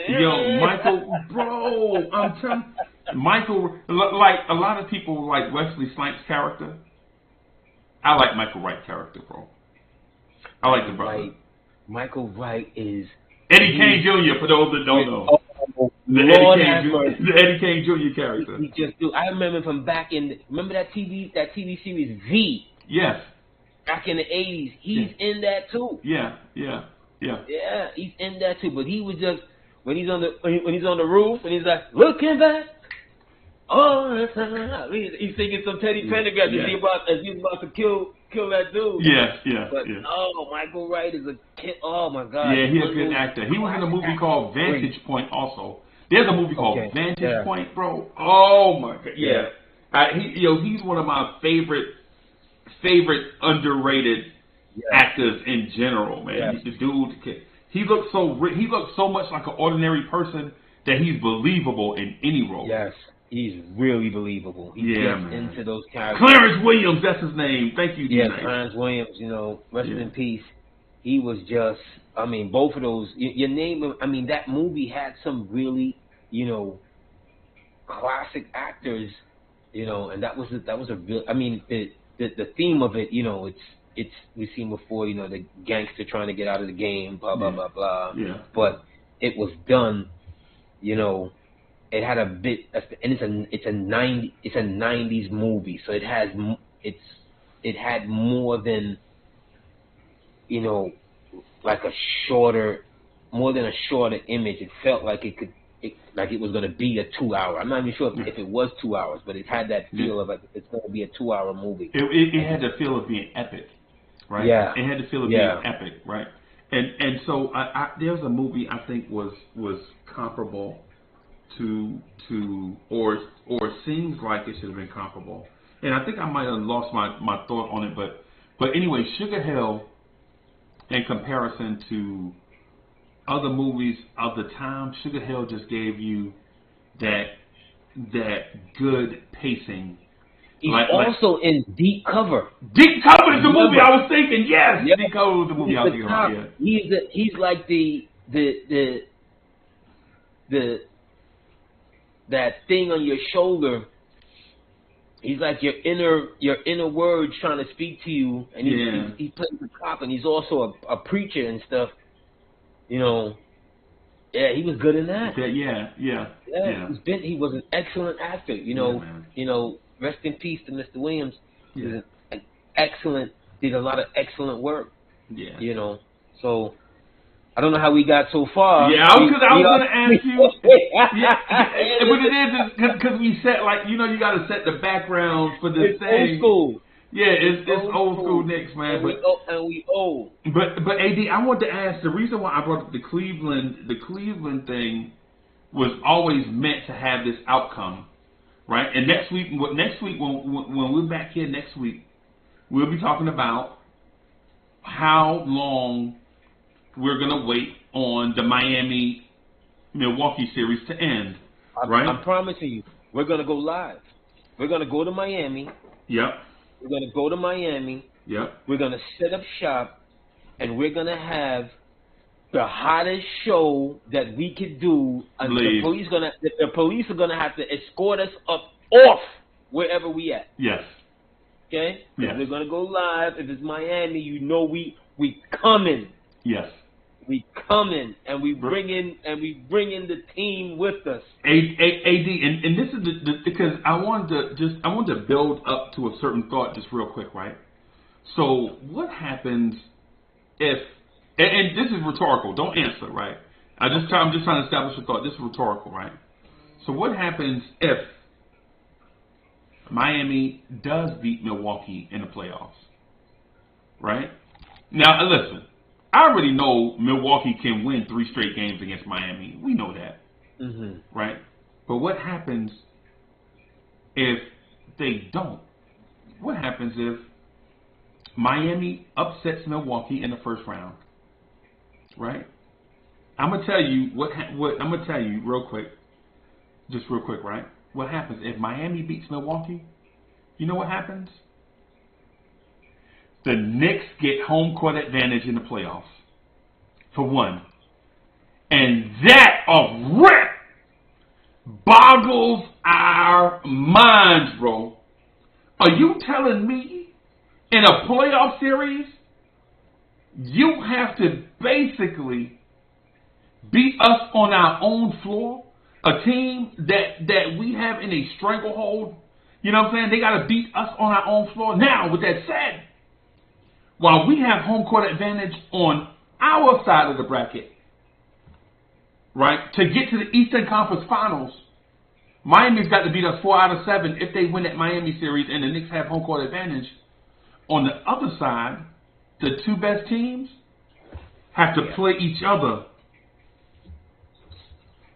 Speaker 1: Yo, Michael, bro, I'm telling Michael, like a lot of people like Wesley Snipes' character. I like Michael Wright's character, bro. I like the brother.
Speaker 2: Michael Wright is
Speaker 1: Eddie Kane Jr. For those that don't know, the Eddie Kane Jr. character.
Speaker 2: He just do. I remember from back in. Remember that TV series V?
Speaker 1: Yes.
Speaker 2: Back in the 80s, he's in that too.
Speaker 1: Yeah,
Speaker 2: he's in that too. But he was just when he's on the roof and he's like looking back. Oh, he's singing some Teddy Pendergrass as he's about to kill that dude. Oh, Michael Wright is a kid. Oh my God.
Speaker 1: Yeah, he's a good actor. He was in a movie called Vantage Point also. There's a movie called Vantage Point, bro. Oh my God. Yeah. He's one of my favorite underrated actors in general, man. Yes. The dude, he looks so much like an ordinary person that he's believable in any role.
Speaker 2: Yes, he's really believable. He gets into those characters.
Speaker 1: Clarence Williams, that's his name. Thank you.
Speaker 2: Yeah, Clarence Williams. Rest in peace. He was just. I mean, both of those. Your name. I mean, that movie had some really, classic actors. And that was a real. I mean, the theme of it, it's we've seen before, the gangster trying to get out of the game, blah blah blah blah.
Speaker 1: Yeah.
Speaker 2: But it was done, it had a bit, and it's a 90s movie, so it had more than, like more than a shorter image. It felt like it was going to be a 2 hour. I'm not even sure if it was 2 hours, but it had that feel of it's going to be a 2 hour movie.
Speaker 1: It had the feel of being epic, right?
Speaker 2: Yeah.
Speaker 1: It had the feel of being epic, right? And so there's a movie I think was comparable to or seems like it should have been comparable. And I think I might have lost my thought on it, but anyway, Sugar Hill in comparison to other movies of the time, Sugar Hill just gave you that good pacing.
Speaker 2: He's also in Deep Cover.
Speaker 1: Deep Cover is the movie I was thinking. Yes, Deep Cover was the movie I was thinking about. Yeah.
Speaker 2: He's like the that thing on your shoulder. He's like your inner words trying to speak to you, and he plays the cop, and he's also a preacher and stuff. Yeah, he was good in that. He was an excellent actor. Rest in peace to Mr. Williams. He was an excellent, did a lot of excellent work.
Speaker 1: Yeah.
Speaker 2: So I don't know how we got so far.
Speaker 1: Yeah, because I was going to ask you. But it is because we set you got to set the background for this thing.
Speaker 2: Old school.
Speaker 1: Yeah, it's old school Knicks, man.
Speaker 2: And we old.
Speaker 1: But AD, I wanted to ask, the reason why I brought up the Cleveland thing was always meant to have this outcome, right? And next week when we're back here next week, we'll be talking about how long we're gonna wait on the Miami-Milwaukee series to end, right?
Speaker 2: I'm promising you, we're gonna go live. We're gonna go to Miami.
Speaker 1: Yep.
Speaker 2: We're going to go to Miami.
Speaker 1: Yep.
Speaker 2: We're going to set up shop, and we're going to have the hottest show that we could do. And the police are going to have to escort us off wherever we at.
Speaker 1: Yes.
Speaker 2: Okay?
Speaker 1: Yes.
Speaker 2: We're going to go live. If it's Miami, we coming.
Speaker 1: Yes.
Speaker 2: We coming, and we bring in the team with us.
Speaker 1: AD, and this is because I wanted to build up to a certain thought just real quick, right? So what happens if, and this is rhetorical, don't answer, right? I'm just trying to establish a thought. This is rhetorical, right? So what happens if Miami does beat Milwaukee in the playoffs, right? Now listen. I already know Milwaukee can win 3 straight games against Miami. We know that, right? But what happens if they don't? What happens if Miami upsets Milwaukee in the first round, right? I'm gonna tell you what I'm gonna tell you real quick, right? What happens if Miami beats Milwaukee? You know what happens? The Knicks get home court advantage in the playoffs, for one. And that of rip boggles our minds, bro. Are you telling me in a playoff series you have to basically beat us on our own floor? A team that we have in a stranglehold, you know what I'm saying? They got to beat us on our own floor. Now, with that said, while we have home court advantage on our side of the bracket, right, to get to the Eastern Conference Finals, Miami's got to beat us 4 out of 7 if they win that Miami series and the Knicks have home court advantage. On the other side, the two best teams have to play each other.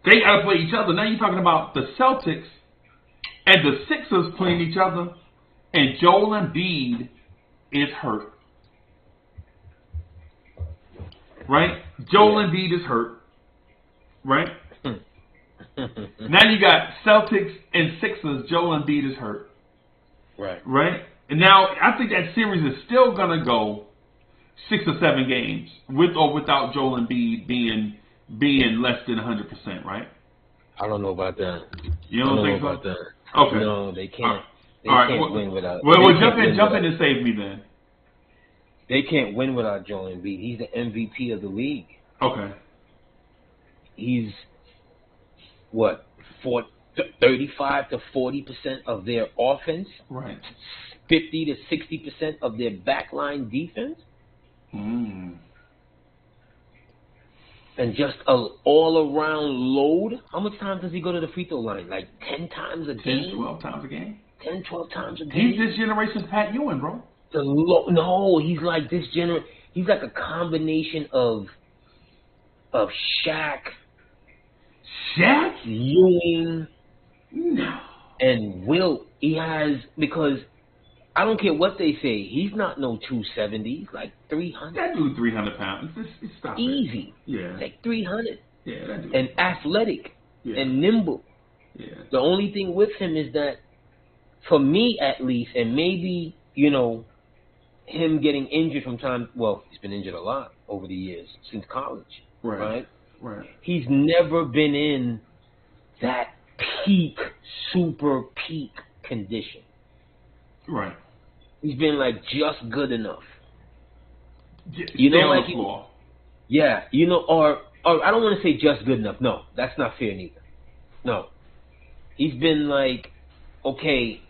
Speaker 1: They got to play each other. Now you're talking about the Celtics and the Sixers playing each other, and Joel Embiid is hurt. Right? Joel Embiid is hurt. Right? Now you got Celtics and Sixers. Joel Embiid is hurt. Right? And now I think that series is still going to go 6 or 7 games with or without Joel Embiid being less than 100%, right?
Speaker 2: I don't know about that.
Speaker 1: You don't think so?
Speaker 2: About that.
Speaker 1: Okay.
Speaker 2: No, they can't. They
Speaker 1: All right.
Speaker 2: can't win without.
Speaker 1: Well, jump in and save me then.
Speaker 2: They can't win without Joel Embiid. He's the MVP of the league.
Speaker 1: Okay.
Speaker 2: He's what, 35 to 40% of their offense.
Speaker 1: Right.
Speaker 2: 50 to 60% of their backline defense. And just an all-around load. How much times does he go to the free throw line? Like 10 times a game?
Speaker 1: 10, 12 times a game?
Speaker 2: 10, 12 times a game.
Speaker 1: He's this generation's Pat Ewing, bro.
Speaker 2: No, he's like this he's like a combination of Shaq, Ewing,
Speaker 1: no,
Speaker 2: and Wilt. He has, because I don't care what they say, he's not no 270. He's like 300.
Speaker 1: That dude 300 pounds. It's stop
Speaker 2: easy.
Speaker 1: It. Yeah.
Speaker 2: Like 300.
Speaker 1: Yeah, that dude.
Speaker 2: And athletic.
Speaker 1: Yeah.
Speaker 2: And nimble.
Speaker 1: Yeah.
Speaker 2: The only thing with him is that, for me at least, and maybe, you know, him getting injured from time, well, he's been injured a lot over the years, since college. Right? He's never been in that peak, super peak condition.
Speaker 1: Right.
Speaker 2: He's been like just good enough.
Speaker 1: You know, like
Speaker 2: yeah, you know, or I don't want to say just good enough. No, that's not fair neither. No, he's been like, okay,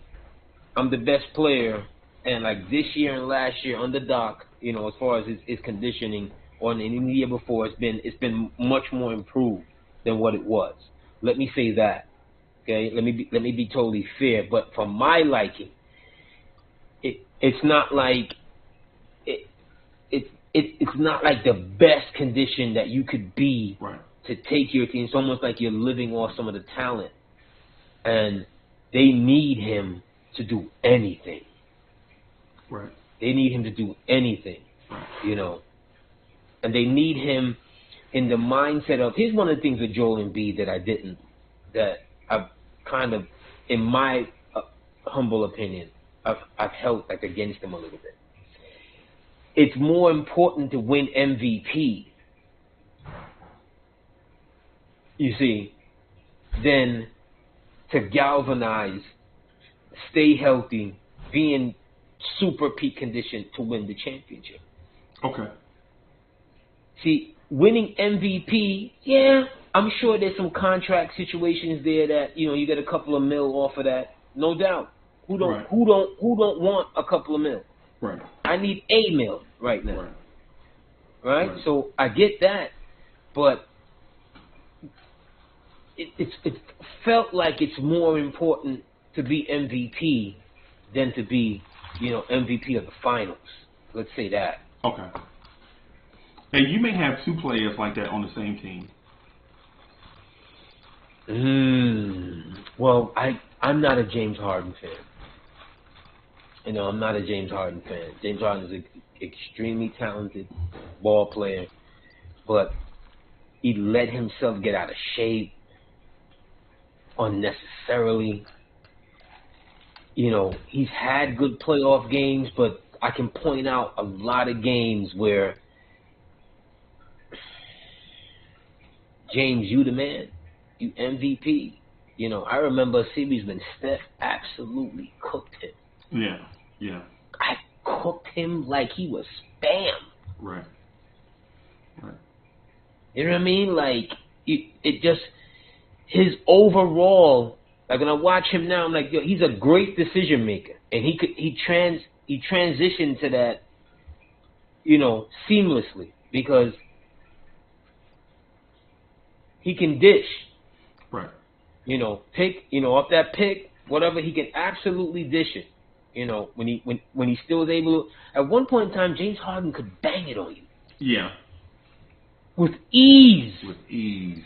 Speaker 2: I'm the best player, and like this year and last year on the dock, you know, as far as his conditioning, or in the year before, it's been much more improved than what it was. Let me say that. Okay, let me be totally fair. But for my liking, it's not like it's not like the best condition that you could be to take your team. It's almost like you're living off some of the talent, and they need him to do anything.
Speaker 1: Right.
Speaker 2: They need him to do anything.
Speaker 1: Right.
Speaker 2: You know, and they need him in the mindset of. Here's one of the things with Joel Embiid that I've kind of, in my humble opinion, I've held like against him a little bit. It's more important to win MVP, you see, than to galvanize, stay healthy, be in super peak condition to win the championship.
Speaker 1: Okay.
Speaker 2: See, winning MVP, yeah, I'm sure there's some contract situations there that, you know, you get a couple of mil off of that, no doubt. Who don't want a couple of mil?
Speaker 1: Right.
Speaker 2: I need a mil right now. Right? So I get that, but it's felt like it's more important to be MVP than to be, you know, MVP of the finals. Let's say that.
Speaker 1: Okay. And you may have two players like that on the same team.
Speaker 2: Well, I'm not a James Harden fan. You know, I'm not a James Harden fan. James Harden is an extremely talented ball player, but he let himself get out of shape unnecessarily. You know, he's had good playoff games, but I can point out a lot of games where, James, you the man, you MVP, You know, I remember a series when Steph absolutely cooked him.
Speaker 1: Yeah, yeah.
Speaker 2: I cooked him like he was Spam.
Speaker 1: Right. Right.
Speaker 2: You know what I mean? Like, it just, his overall, like when I watch him now, I'm like, yo, he's a great decision maker. And he transitioned to that, you know, seamlessly because he can dish.
Speaker 1: Right.
Speaker 2: You know, off that pick, whatever, he can absolutely dish it. You know, when he still was able to. At one point in time, James Harden could bang it on you.
Speaker 1: Yeah.
Speaker 2: With ease.
Speaker 1: With ease.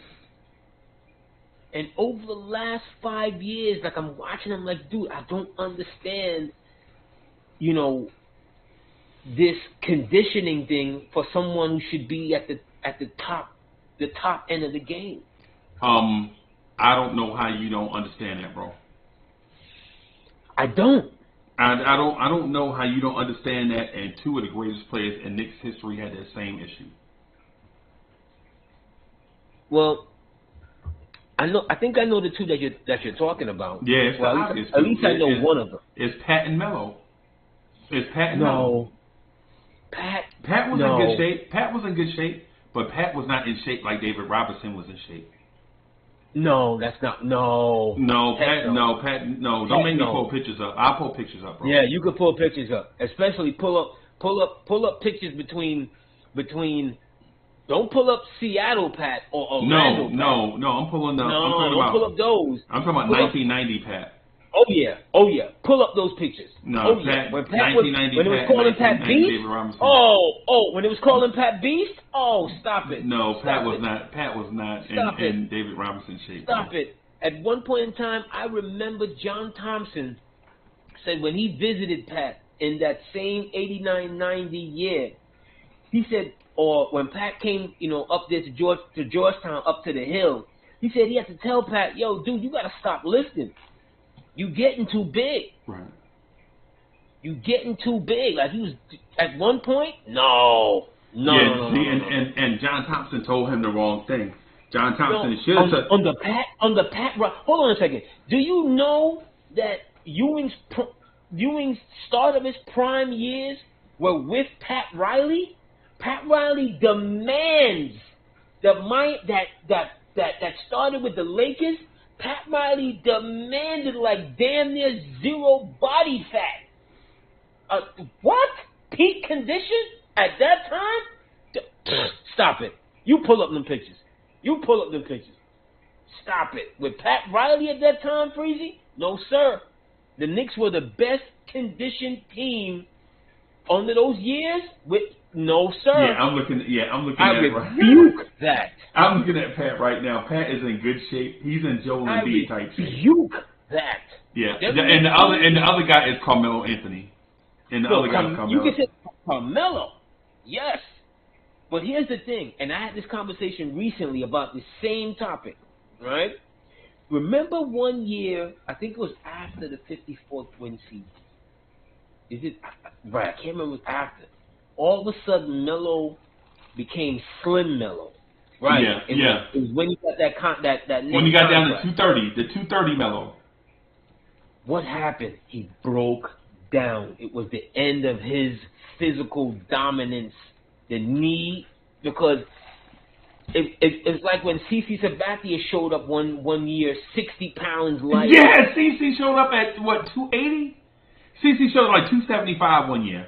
Speaker 2: And over the last 5 years, like I'm watching him, like, dude, I don't understand, you know, this conditioning thing for someone who should be at the top end of the game.
Speaker 1: I don't know how you don't understand that, bro.
Speaker 2: I don't.
Speaker 1: I don't know how you don't understand that. And two of the greatest players in Knicks history had that same issue.
Speaker 2: Well, I think I know the two that you're talking about.
Speaker 1: Yeah, it's
Speaker 2: well, at least I know one of them.
Speaker 1: It's Pat and Melo. It's Pat and
Speaker 2: No.
Speaker 1: Melo. Pat was
Speaker 2: no.
Speaker 1: in good shape. Pat was in good shape, but Pat was not in shape like David Robinson was in shape.
Speaker 2: No, that's not. No.
Speaker 1: Pat. Don't make me pull pictures up. I'll pull pictures up, bro.
Speaker 2: Yeah, you could pull pictures up. Especially pull up pictures between. Don't pull up Seattle Pat or Orlando Pat.
Speaker 1: No. I'm pulling up.
Speaker 2: Don't pull up those.
Speaker 1: I'm talking about 1990 Pat.
Speaker 2: Oh yeah. Pull up those pictures.
Speaker 1: No,
Speaker 2: Pat, when Pat
Speaker 1: 1990
Speaker 2: when it was calling Pat Beast. When it was calling Pat Beast. Oh, stop it.
Speaker 1: No, Pat was not in David Robinson's shape.
Speaker 2: Stop it. At one point in time, I remember John Thompson said when he visited Pat in that same 89-90 year, he said, or when Pat came, you know, up there to Georgetown, up to the hill, he said he had to tell Pat, yo, dude, you got to stop listening. You getting too big.
Speaker 1: Right.
Speaker 2: You getting too big. Like he was at one point. No.
Speaker 1: And John Thompson told him the wrong thing. John Thompson should have
Speaker 2: on the Pat. Hold on a second. Do you know that Ewing's start of his prime years were with Pat Riley? Pat Riley demands that started with the Lakers. Pat Riley demanded like damn near zero body fat. What? Peak condition at that time? Stop it. You pull up them pictures. Stop it. With Pat Riley at that time, Freezie? No, sir. The Knicks were the best conditioned team under those years. No, sir.
Speaker 1: I'm looking
Speaker 2: I
Speaker 1: at
Speaker 2: rebuke that.
Speaker 1: I'm looking at Pat right now. Pat is in good shape. He's in Joel Embiid type shape.
Speaker 2: I rebuke that.
Speaker 1: Yeah. And the other guy is Carmelo Anthony. And the other guy is Carmelo.
Speaker 2: You can say Carmelo. Yes. But here's the thing, and I had this conversation recently about the same topic, right? Remember one year, I think it was after the 54th win season. Is it? Right, I can't remember after. All of a sudden, Melo became Slim Melo. Right.
Speaker 1: Yeah.
Speaker 2: It was when he got that
Speaker 1: when he got down to 230, the 230 Melo.
Speaker 2: What happened? He broke down. It was the end of his physical dominance. The knee, because it's like when CeCe Sabathia showed up one year, 60 pounds light.
Speaker 1: Yeah, CeCe showed up at, what, 280? CeCe showed up like 275 one year.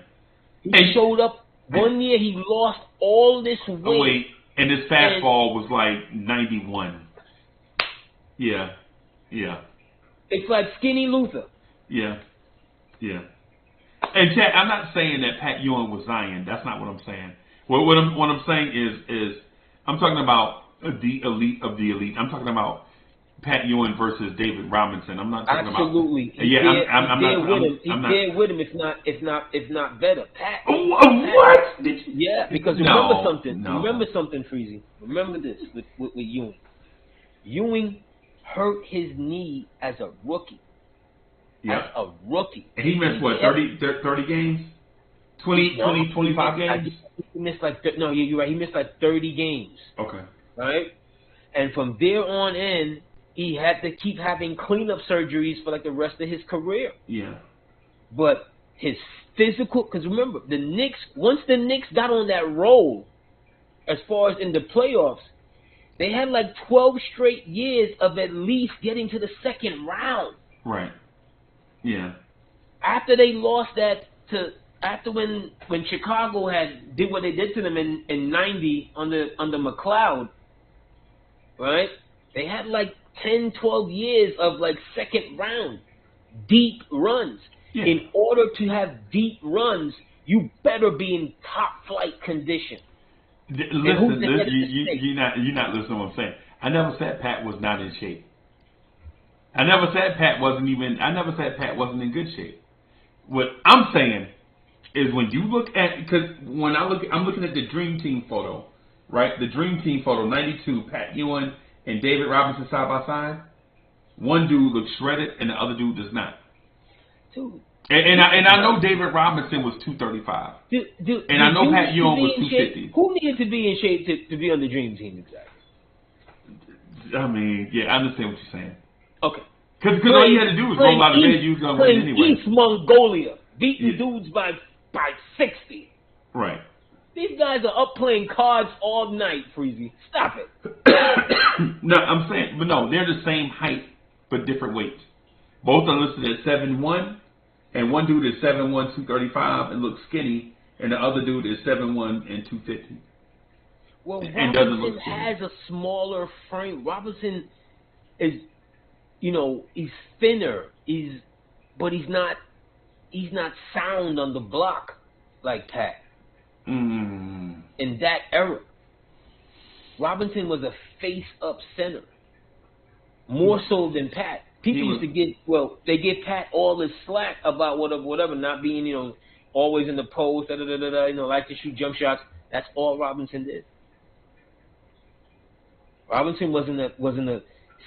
Speaker 2: He showed up one year, he lost all this weight.
Speaker 1: And his fastball was like 91. Yeah.
Speaker 2: It's like Skinny Luther.
Speaker 1: Yeah. And Chad, I'm not saying that Pat Ewing was Zion. That's not what I'm saying. What I'm saying is I'm talking about the elite of the elite. I'm talking about Pat Ewing versus David Robinson. I'm not talking
Speaker 2: absolutely.
Speaker 1: about. Absolutely.
Speaker 2: He's there with him. If not better. Pat.
Speaker 1: What?
Speaker 2: Yeah, because remember something. Remember something, Freezie. Remember this with Ewing. Ewing hurt his knee as a rookie.
Speaker 1: Yeah.
Speaker 2: As a rookie.
Speaker 1: And he missed what, 30 games? 25 games?
Speaker 2: He missed you're right. He missed like 30 games.
Speaker 1: Okay.
Speaker 2: Right? And from there on in, he had to keep having cleanup surgeries for like the rest of his career.
Speaker 1: Yeah.
Speaker 2: But his physical, because remember, the Knicks, once the Knicks got on that roll, as far as in the playoffs, they had like 12 straight years of at least getting to the second round.
Speaker 1: Right. Yeah.
Speaker 2: After they lost that to, after when Chicago did what they did to them in 90 under McLeod, right? They had like 10, 12 years of like second round deep runs.
Speaker 1: Yeah.
Speaker 2: In order to have deep runs, you better be in top flight condition.
Speaker 1: Listen, you're not listening to what I'm saying. I never said Pat was not in shape. I never said Pat wasn't in good shape. What I'm saying is when you look at, because when I'm looking at the Dream Team photo, right? The Dream Team photo, 92, Pat Ewing and David Robinson side by side. One dude looks shredded and the other dude does not.
Speaker 2: Dude.
Speaker 1: And I know David Robinson was 235. And I know Pat Ewing was 250.
Speaker 2: Who needed to be in shape to be on the Dream Team exactly?
Speaker 1: I mean, yeah, I understand what you're saying.
Speaker 2: Okay.
Speaker 1: Because all you had to do was roll out of bed, you was going to win anyway.
Speaker 2: East Mongolia, beating dudes by 60.
Speaker 1: Right.
Speaker 2: These guys are up playing cards all night, Freezie. Stop it.
Speaker 1: No, I'm saying, but no, they're the same height, but different weights. Both are listed at 7'1", and one dude is 7'1", 235, and looks skinny, and the other dude is 7'1" and 250.
Speaker 2: Well,
Speaker 1: and
Speaker 2: Robinson has a smaller frame. Robinson is, he's thinner. But he's not sound on the block like Pat.
Speaker 1: Mm.
Speaker 2: In that era, Robinson was a face-up center, more so than Pat. People used to they give Pat all his slack about whatever, not being, always in the post, like to shoot jump shots. That's all Robinson did. Robinson wasn't a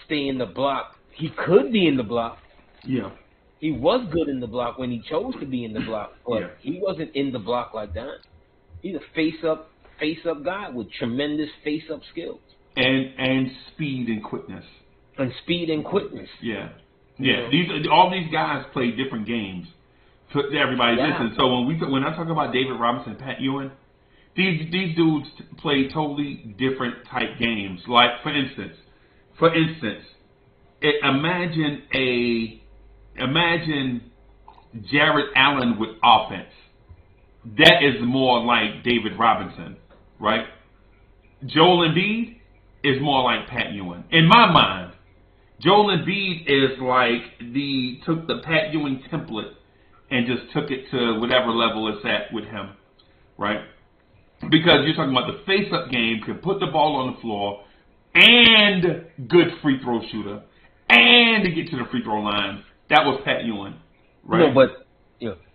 Speaker 2: stay in the block. He could be in the block.
Speaker 1: Yeah.
Speaker 2: He was good in the block when he chose to be in the block, but he wasn't in the block like that. He's a face-up guy with tremendous face-up skills. And
Speaker 1: speed and quickness.
Speaker 2: Yeah.
Speaker 1: Yeah. All these guys play different games. So everybody listen. So when I talk about David Robinson, Pat Ewing, these dudes play totally different type games. Like for instance, imagine Jared Allen with offense. That is more like David Robinson, right? Joel Embiid is more like Pat Ewing. In my mind, Joel Embiid is like took the Pat Ewing template and just took it to whatever level it's at with him, right? Because you're talking about the face-up game, can put the ball on the floor, and good free throw shooter, and to get to the free throw line. That was Pat Ewing, right?
Speaker 2: No, but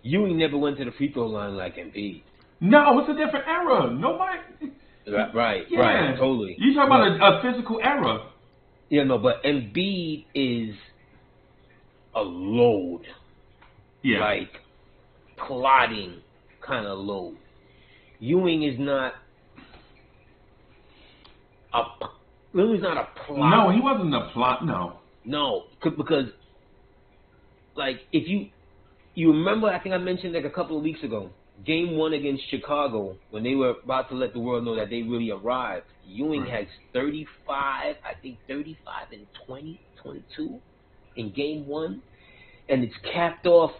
Speaker 2: Ewing never went to the free throw line like Embiid.
Speaker 1: No, it's a different era. Nobody.
Speaker 2: Right, totally.
Speaker 1: You talking about a physical era?
Speaker 2: Yeah, no, but Embiid is a load.
Speaker 1: Yeah.
Speaker 2: Like plotting kind of load. Ewing is not a plot.
Speaker 1: No, he wasn't a plot. No,
Speaker 2: because like if you remember, I think I mentioned like a couple of weeks ago, Game 1 against Chicago, when they were about to let the world know that they really arrived. Ewing has 35 and 22 in Game 1, and it's capped off.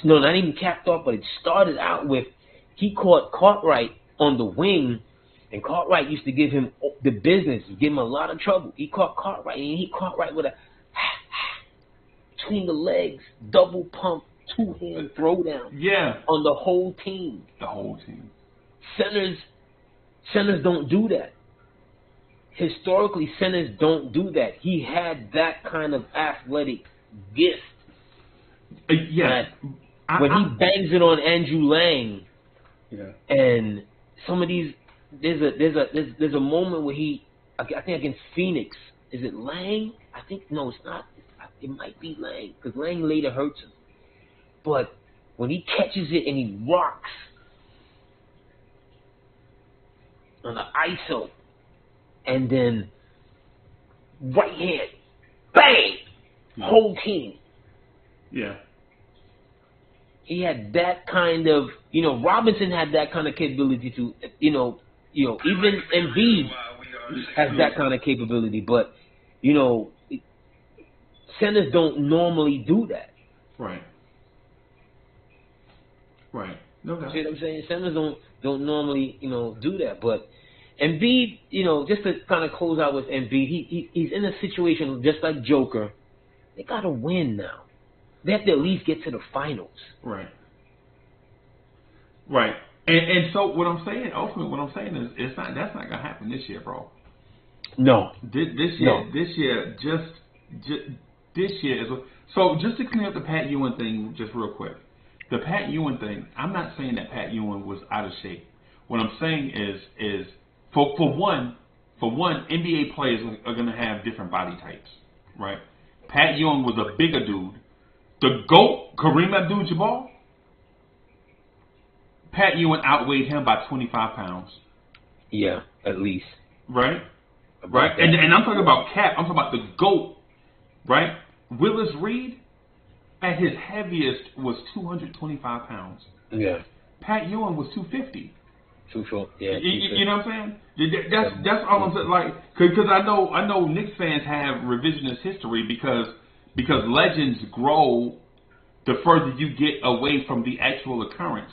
Speaker 2: Not even capped off, but it started out with he caught Cartwright on the wing, and Cartwright used to give him the business, give him a lot of trouble. He caught Cartwright, and he caught Cartwright with a between the legs, double pump, two-hand throwdown.
Speaker 1: Yeah.
Speaker 2: On the whole team. Centers don't do that. Historically, centers don't do that. He had that kind of athletic gift. When he bangs it on Andrew Lang, and some of these, there's a moment where I think against Phoenix, is it Lang? I think no, it's not. It might be Lang because Lang later hurts him. But when he catches it and he rocks on the ISO, and then right hand bang, whole team.
Speaker 1: Yeah.
Speaker 2: He had that kind of, Robinson had that kind of capability to, even Embiid has that kind of capability, but, centers don't normally do that.
Speaker 1: Right. Right. No doubt.
Speaker 2: See what I'm saying? Centers don't normally, do that. But Embiid, just to kind of close out with Embiid, he's in a situation just like Joker. They got to win now. They have to at least get to the finals.
Speaker 1: Right. Right. And so what I'm saying, ultimately, what I'm saying is that's not gonna happen this year, bro.
Speaker 2: No.
Speaker 1: This year is so. Just to clear up the Pat Ewing thing, just real quick. The Pat Ewing thing, I'm not saying that Pat Ewing was out of shape. What I'm saying is for one, NBA players are going to have different body types, right? Pat Ewing was a bigger dude. The GOAT, Kareem Abdul-Jabbar, Pat Ewing outweighed him by 25 pounds.
Speaker 2: Yeah, at least.
Speaker 1: Right? Right? And I'm talking about Cap. I'm talking about the GOAT, right? Willis Reed, at his heaviest, was 225 pounds.
Speaker 2: Yeah.
Speaker 1: Pat Ewing was 250.
Speaker 2: Yeah.
Speaker 1: You know what I'm saying? That's all I'm saying. Like, because I know Knicks fans have revisionist history because legends grow the further you get away from the actual occurrence.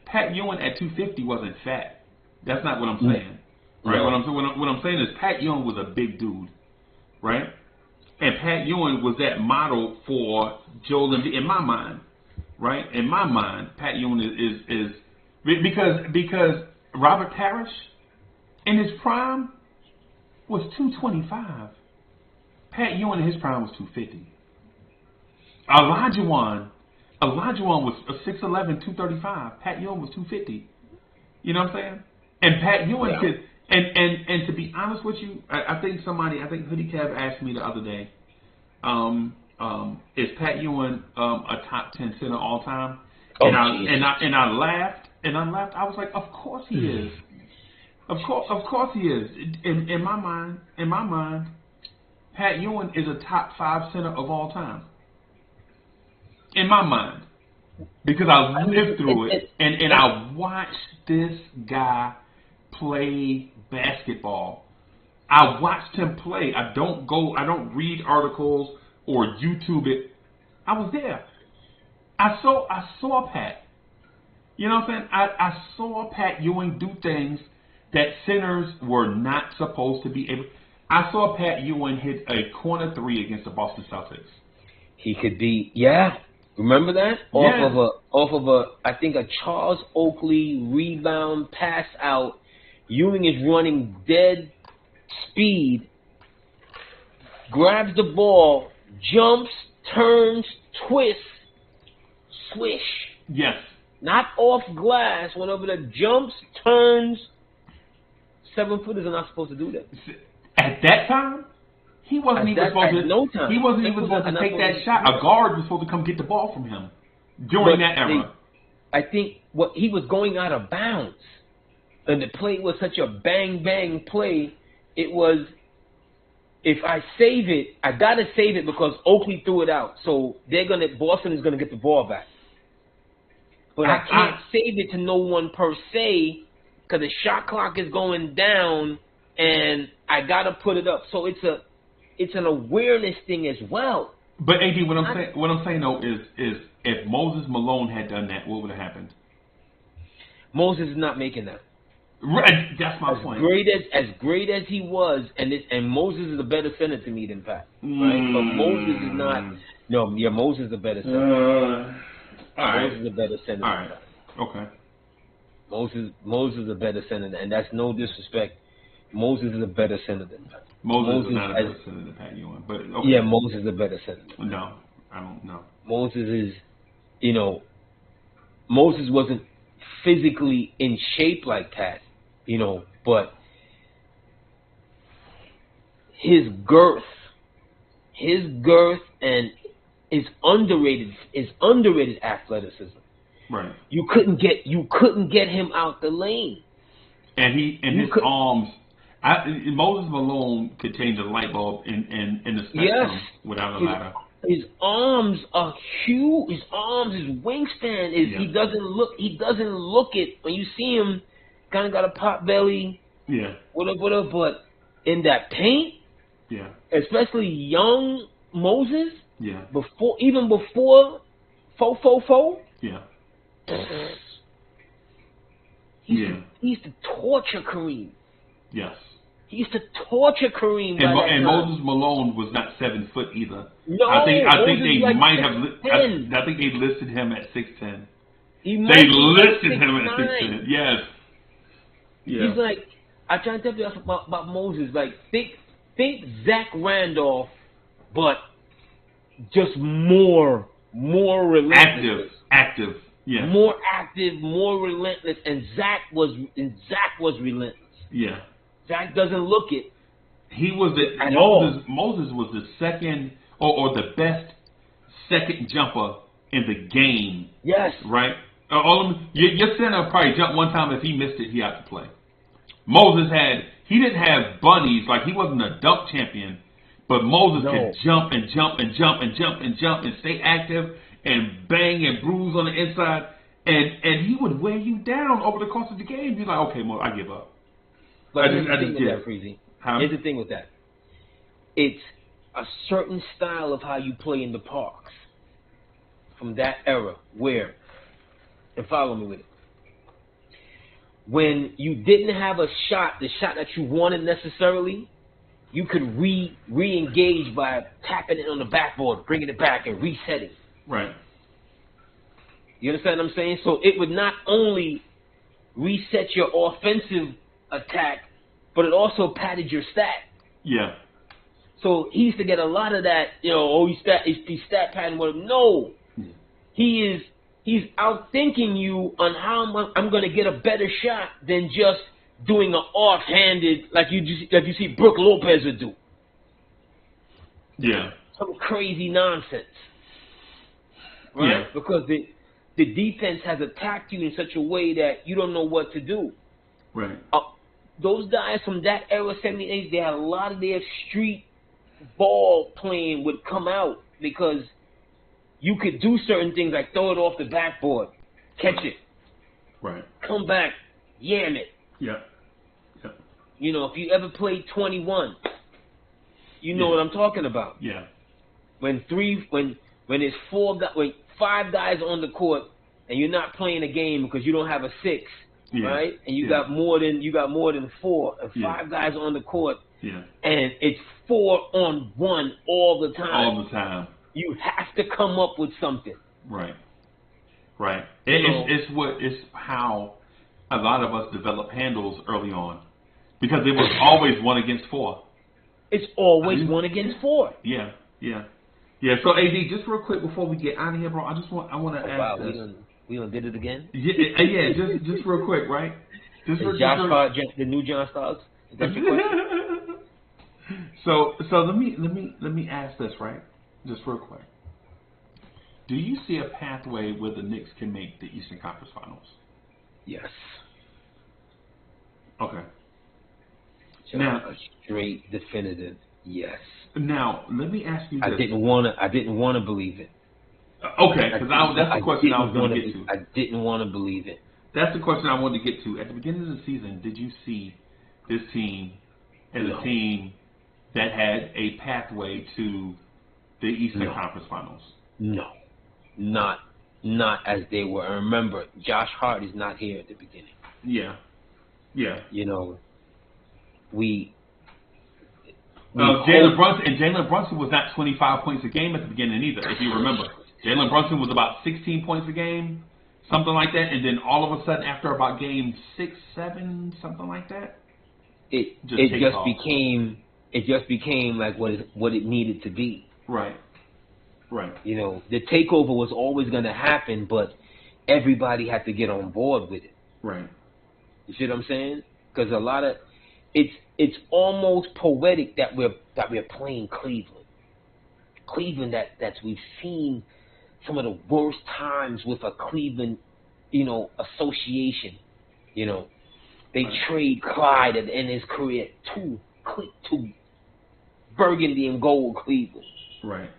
Speaker 1: Pat Ewing at 250 wasn't fat. That's not what I'm saying. Right?
Speaker 2: No.
Speaker 1: What I'm saying is Pat Ewing was a big dude, right? And Pat Ewing was that model for Joel Embiid in my mind, right? In my mind, Pat Ewing is because Robert Parrish in his prime was 225. Pat Ewing in his prime was 250. Elijah Wan was 6'11", 235. Pat Ewing was 250. You know what I'm saying? And Pat Ewing could. And to be honest with you, I think Hoodie Kev asked me the other day, is Pat Ewing a top 10 center all time? And I laughed. I was like, of course he is. Of course he is. In my mind, Pat Ewing is a top 5 center of all time. In my mind, because I lived through it and I watched this guy play basketball. I watched him play. I don't read articles or YouTube it. I was there. I saw Pat. You know what I'm saying? I saw Pat Ewing do things that centers were not supposed to be able. I saw Pat Ewing hit a corner 3 against the Boston Celtics.
Speaker 2: He could be, yeah. Remember that? Off of a I think a Charles Oakley rebound pass out. Ewing is running dead speed, grabs the ball, jumps, turns, twists, swish.
Speaker 1: Yes.
Speaker 2: Not off glass, went over the jumps, turns. 7-footers are not supposed to do that.
Speaker 1: At that time, he wasn't even supposed to. He wasn't even supposed to take that shot. A guard was supposed to come get the ball from him during that era.
Speaker 2: I think he was going out of bounds. And the play was such a bang play. It was, if I save it, I gotta save it because Oakley threw it out. So Boston is gonna get the ball back. But I can't save it to no one per se because the shot clock is going down, and I gotta put it up. So it's an awareness thing as well.
Speaker 1: But AD, what I'm saying though is if Moses Malone had done that, what would have happened?
Speaker 2: Moses is not making that.
Speaker 1: Right, that's my point.
Speaker 2: As great as he was, and Moses is a better center to me than Pat. Right? But Moses is not. No, yeah, Moses is a better center. Moses is a better center.
Speaker 1: All right. Okay.
Speaker 2: Moses is a better center, and that's no disrespect. Moses is a better center than Pat.
Speaker 1: Moses is not a better center than Pat Ewing, but okay.
Speaker 2: Yeah, Moses is a better center.
Speaker 1: No, I don't know.
Speaker 2: Moses is, Moses wasn't physically in shape like Pat, but his girth and his underrated athleticism.
Speaker 1: Right.
Speaker 2: You couldn't get him out the lane.
Speaker 1: And his arms. Moses Malone could change a light bulb in the spectrum without a ladder.
Speaker 2: His arms are huge. His arms, his wingspan is. He doesn't look it when you see him. Kind of got a pot belly.
Speaker 1: Yeah.
Speaker 2: Whatever. But in that paint.
Speaker 1: Yeah. Especially
Speaker 2: young Moses.
Speaker 1: Yeah.
Speaker 2: Before 4.
Speaker 1: Yeah.
Speaker 2: He used to torture Kareem.
Speaker 1: Yes.
Speaker 2: He used to torture Kareem.
Speaker 1: And Moses Malone was not 7 foot either.
Speaker 2: No,
Speaker 1: I think they
Speaker 2: like
Speaker 1: might have. I think they listed him at 6'10". They listed him at 6'10". Yes. Yeah.
Speaker 2: He's like, I try to tell you about Moses. Like, think Zach Randolph, but just more relentless.
Speaker 1: Active. Yeah.
Speaker 2: More active, more relentless, and Zach was relentless.
Speaker 1: Yeah.
Speaker 2: Zach doesn't look it.
Speaker 1: He was Moses was the second or the best second jumper in the game.
Speaker 2: Yes.
Speaker 1: Right? Your center probably jumped one time. If he missed it, he had to play. Moses he didn't have bunnies, like he wasn't a dunk champion, but Moses could jump and jump and jump and jump and jump and stay active and bang and bruise on the inside, and he would wear you down over the course of the game. You're like, okay, Mo, I give up.
Speaker 2: But here's the thing with that, Freezie. Here's the thing with that. It's a certain style of how you play in the parks from that era where, and follow me with it, when you didn't have the shot that you wanted necessarily, you could re-engage by tapping it on the backboard, bringing it back, and resetting.
Speaker 1: Right.
Speaker 2: You understand what I'm saying? So it would not only reset your offensive attack, but it also padded your stat.
Speaker 1: Yeah.
Speaker 2: So he used to get a lot of that, he's stat padding with him. No. He's outthinking you on how I'm going to get a better shot than just doing an offhanded like you see Brooke Lopez would do.
Speaker 1: Yeah.
Speaker 2: Some crazy nonsense. Right?
Speaker 1: Yeah.
Speaker 2: Because the defense has attacked you in such a way that you don't know what to do.
Speaker 1: Right.
Speaker 2: Those guys from that era, 78, they had a lot of their street ball playing would come out because you could do certain things like throw it off the backboard, catch it,
Speaker 1: right, come
Speaker 2: back, yam it.
Speaker 1: Yeah.
Speaker 2: If you ever played 21, you know what I'm talking about.
Speaker 1: Yeah.
Speaker 2: When there's 5 guys on the court and you're not playing a game because you don't have a 6. Yeah. Right, and you got more than 4 and 5 guys on the court.
Speaker 1: Yeah,
Speaker 2: and it's 4-on-1 all the time.
Speaker 1: All the time.
Speaker 2: You have to come up with something.
Speaker 1: Right. It's how a lot of us develop handles early on because it was always 1 against 4.
Speaker 2: It's always 1 against 4.
Speaker 1: Yeah. So AD, just real quick before we get out of here, bro, I want to ask this.
Speaker 2: We done did it again?
Speaker 1: Yeah, just real quick, right?
Speaker 2: The new John Starks? That's your question?
Speaker 1: So let me ask this, right? Just real quick. Do you see a pathway where the Knicks can make the Eastern Conference Finals?
Speaker 2: Yes.
Speaker 1: Okay.
Speaker 2: Now, a straight definitive yes.
Speaker 1: Now, let me ask you this.
Speaker 2: I didn't want to believe it.
Speaker 1: Okay, because that's the question I was going to get to.
Speaker 2: I didn't want to believe it.
Speaker 1: That's the question I wanted to get to. At the beginning of the season, did you see this team as a team that had a pathway to the Eastern Conference Finals?
Speaker 2: No, not as they were. And remember, Josh Hart is not here at the beginning.
Speaker 1: Yeah. Jalen Brunson was not 25 points a game at the beginning either, if you remember. Jalen Brunson was about 16 points a game, something like that, and then all of a sudden, after about game 6, 7, something like that,
Speaker 2: it just became like what it needed to be.
Speaker 1: Right.
Speaker 2: The takeover was always going to happen, but everybody had to get on board with it.
Speaker 1: Right.
Speaker 2: You see what I'm saying? Because a lot of it's almost poetic that we're playing Cleveland. Cleveland that we've seen some of the worst times with a Cleveland, association, They trade Clyde at the end of his career to burgundy and gold Cleveland.
Speaker 1: Right.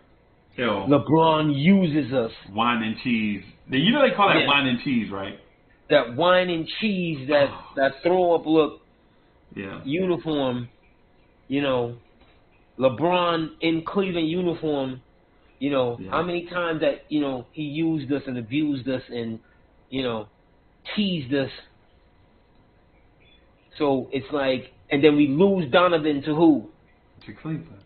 Speaker 1: Yo,
Speaker 2: LeBron uses us.
Speaker 1: Wine and cheese. You know they call that wine and cheese, right?
Speaker 2: That wine and cheese, that throw up look.
Speaker 1: Yeah.
Speaker 2: Uniform. You know, LeBron in Cleveland uniform. You know, how many times that, you know, he used us and abused us and, you know, teased us. So it's like, and then we lose Donovan to who?
Speaker 1: To Cleveland.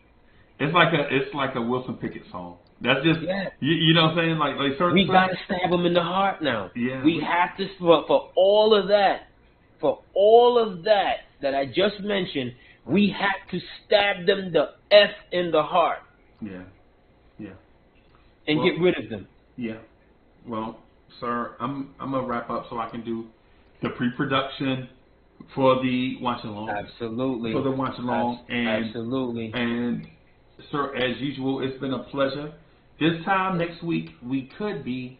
Speaker 1: It's like a Wilson Pickett song. That's just you know what I'm saying? Like certain
Speaker 2: we gotta stab him in the heart now.
Speaker 1: Yeah.
Speaker 2: We have to for all of that I just mentioned, we have to stab them the F in the heart.
Speaker 1: Yeah. Yeah.
Speaker 2: And get rid of them.
Speaker 1: Yeah. Well, sir, I'm gonna wrap up so I can do the pre-production for the watch along.
Speaker 2: Absolutely.
Speaker 1: For the watch along.
Speaker 2: Absolutely.
Speaker 1: And sir, as usual, it's been a pleasure. This time next week, we could be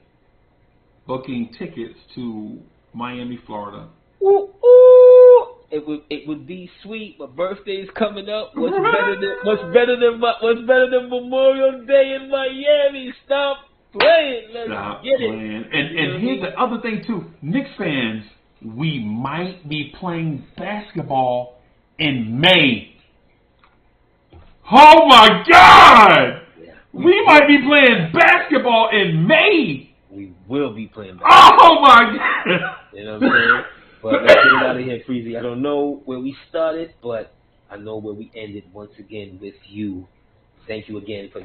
Speaker 1: booking tickets to Miami, Florida.
Speaker 2: Ooh, ooh. It would be sweet. My birthday's coming up. What's better than Memorial Day in Miami? Stop playing. Let's get it.
Speaker 1: And here's the other thing too, Knicks fans, we might be playing basketball in May. Oh my God! Yeah, we might be playing basketball in May.
Speaker 2: We will be playing basketball.
Speaker 1: Oh my God!
Speaker 2: You know what I'm saying? But let's get it out of here, Freezie. I don't know where we started, but I know where we ended once again with you. Thank you again for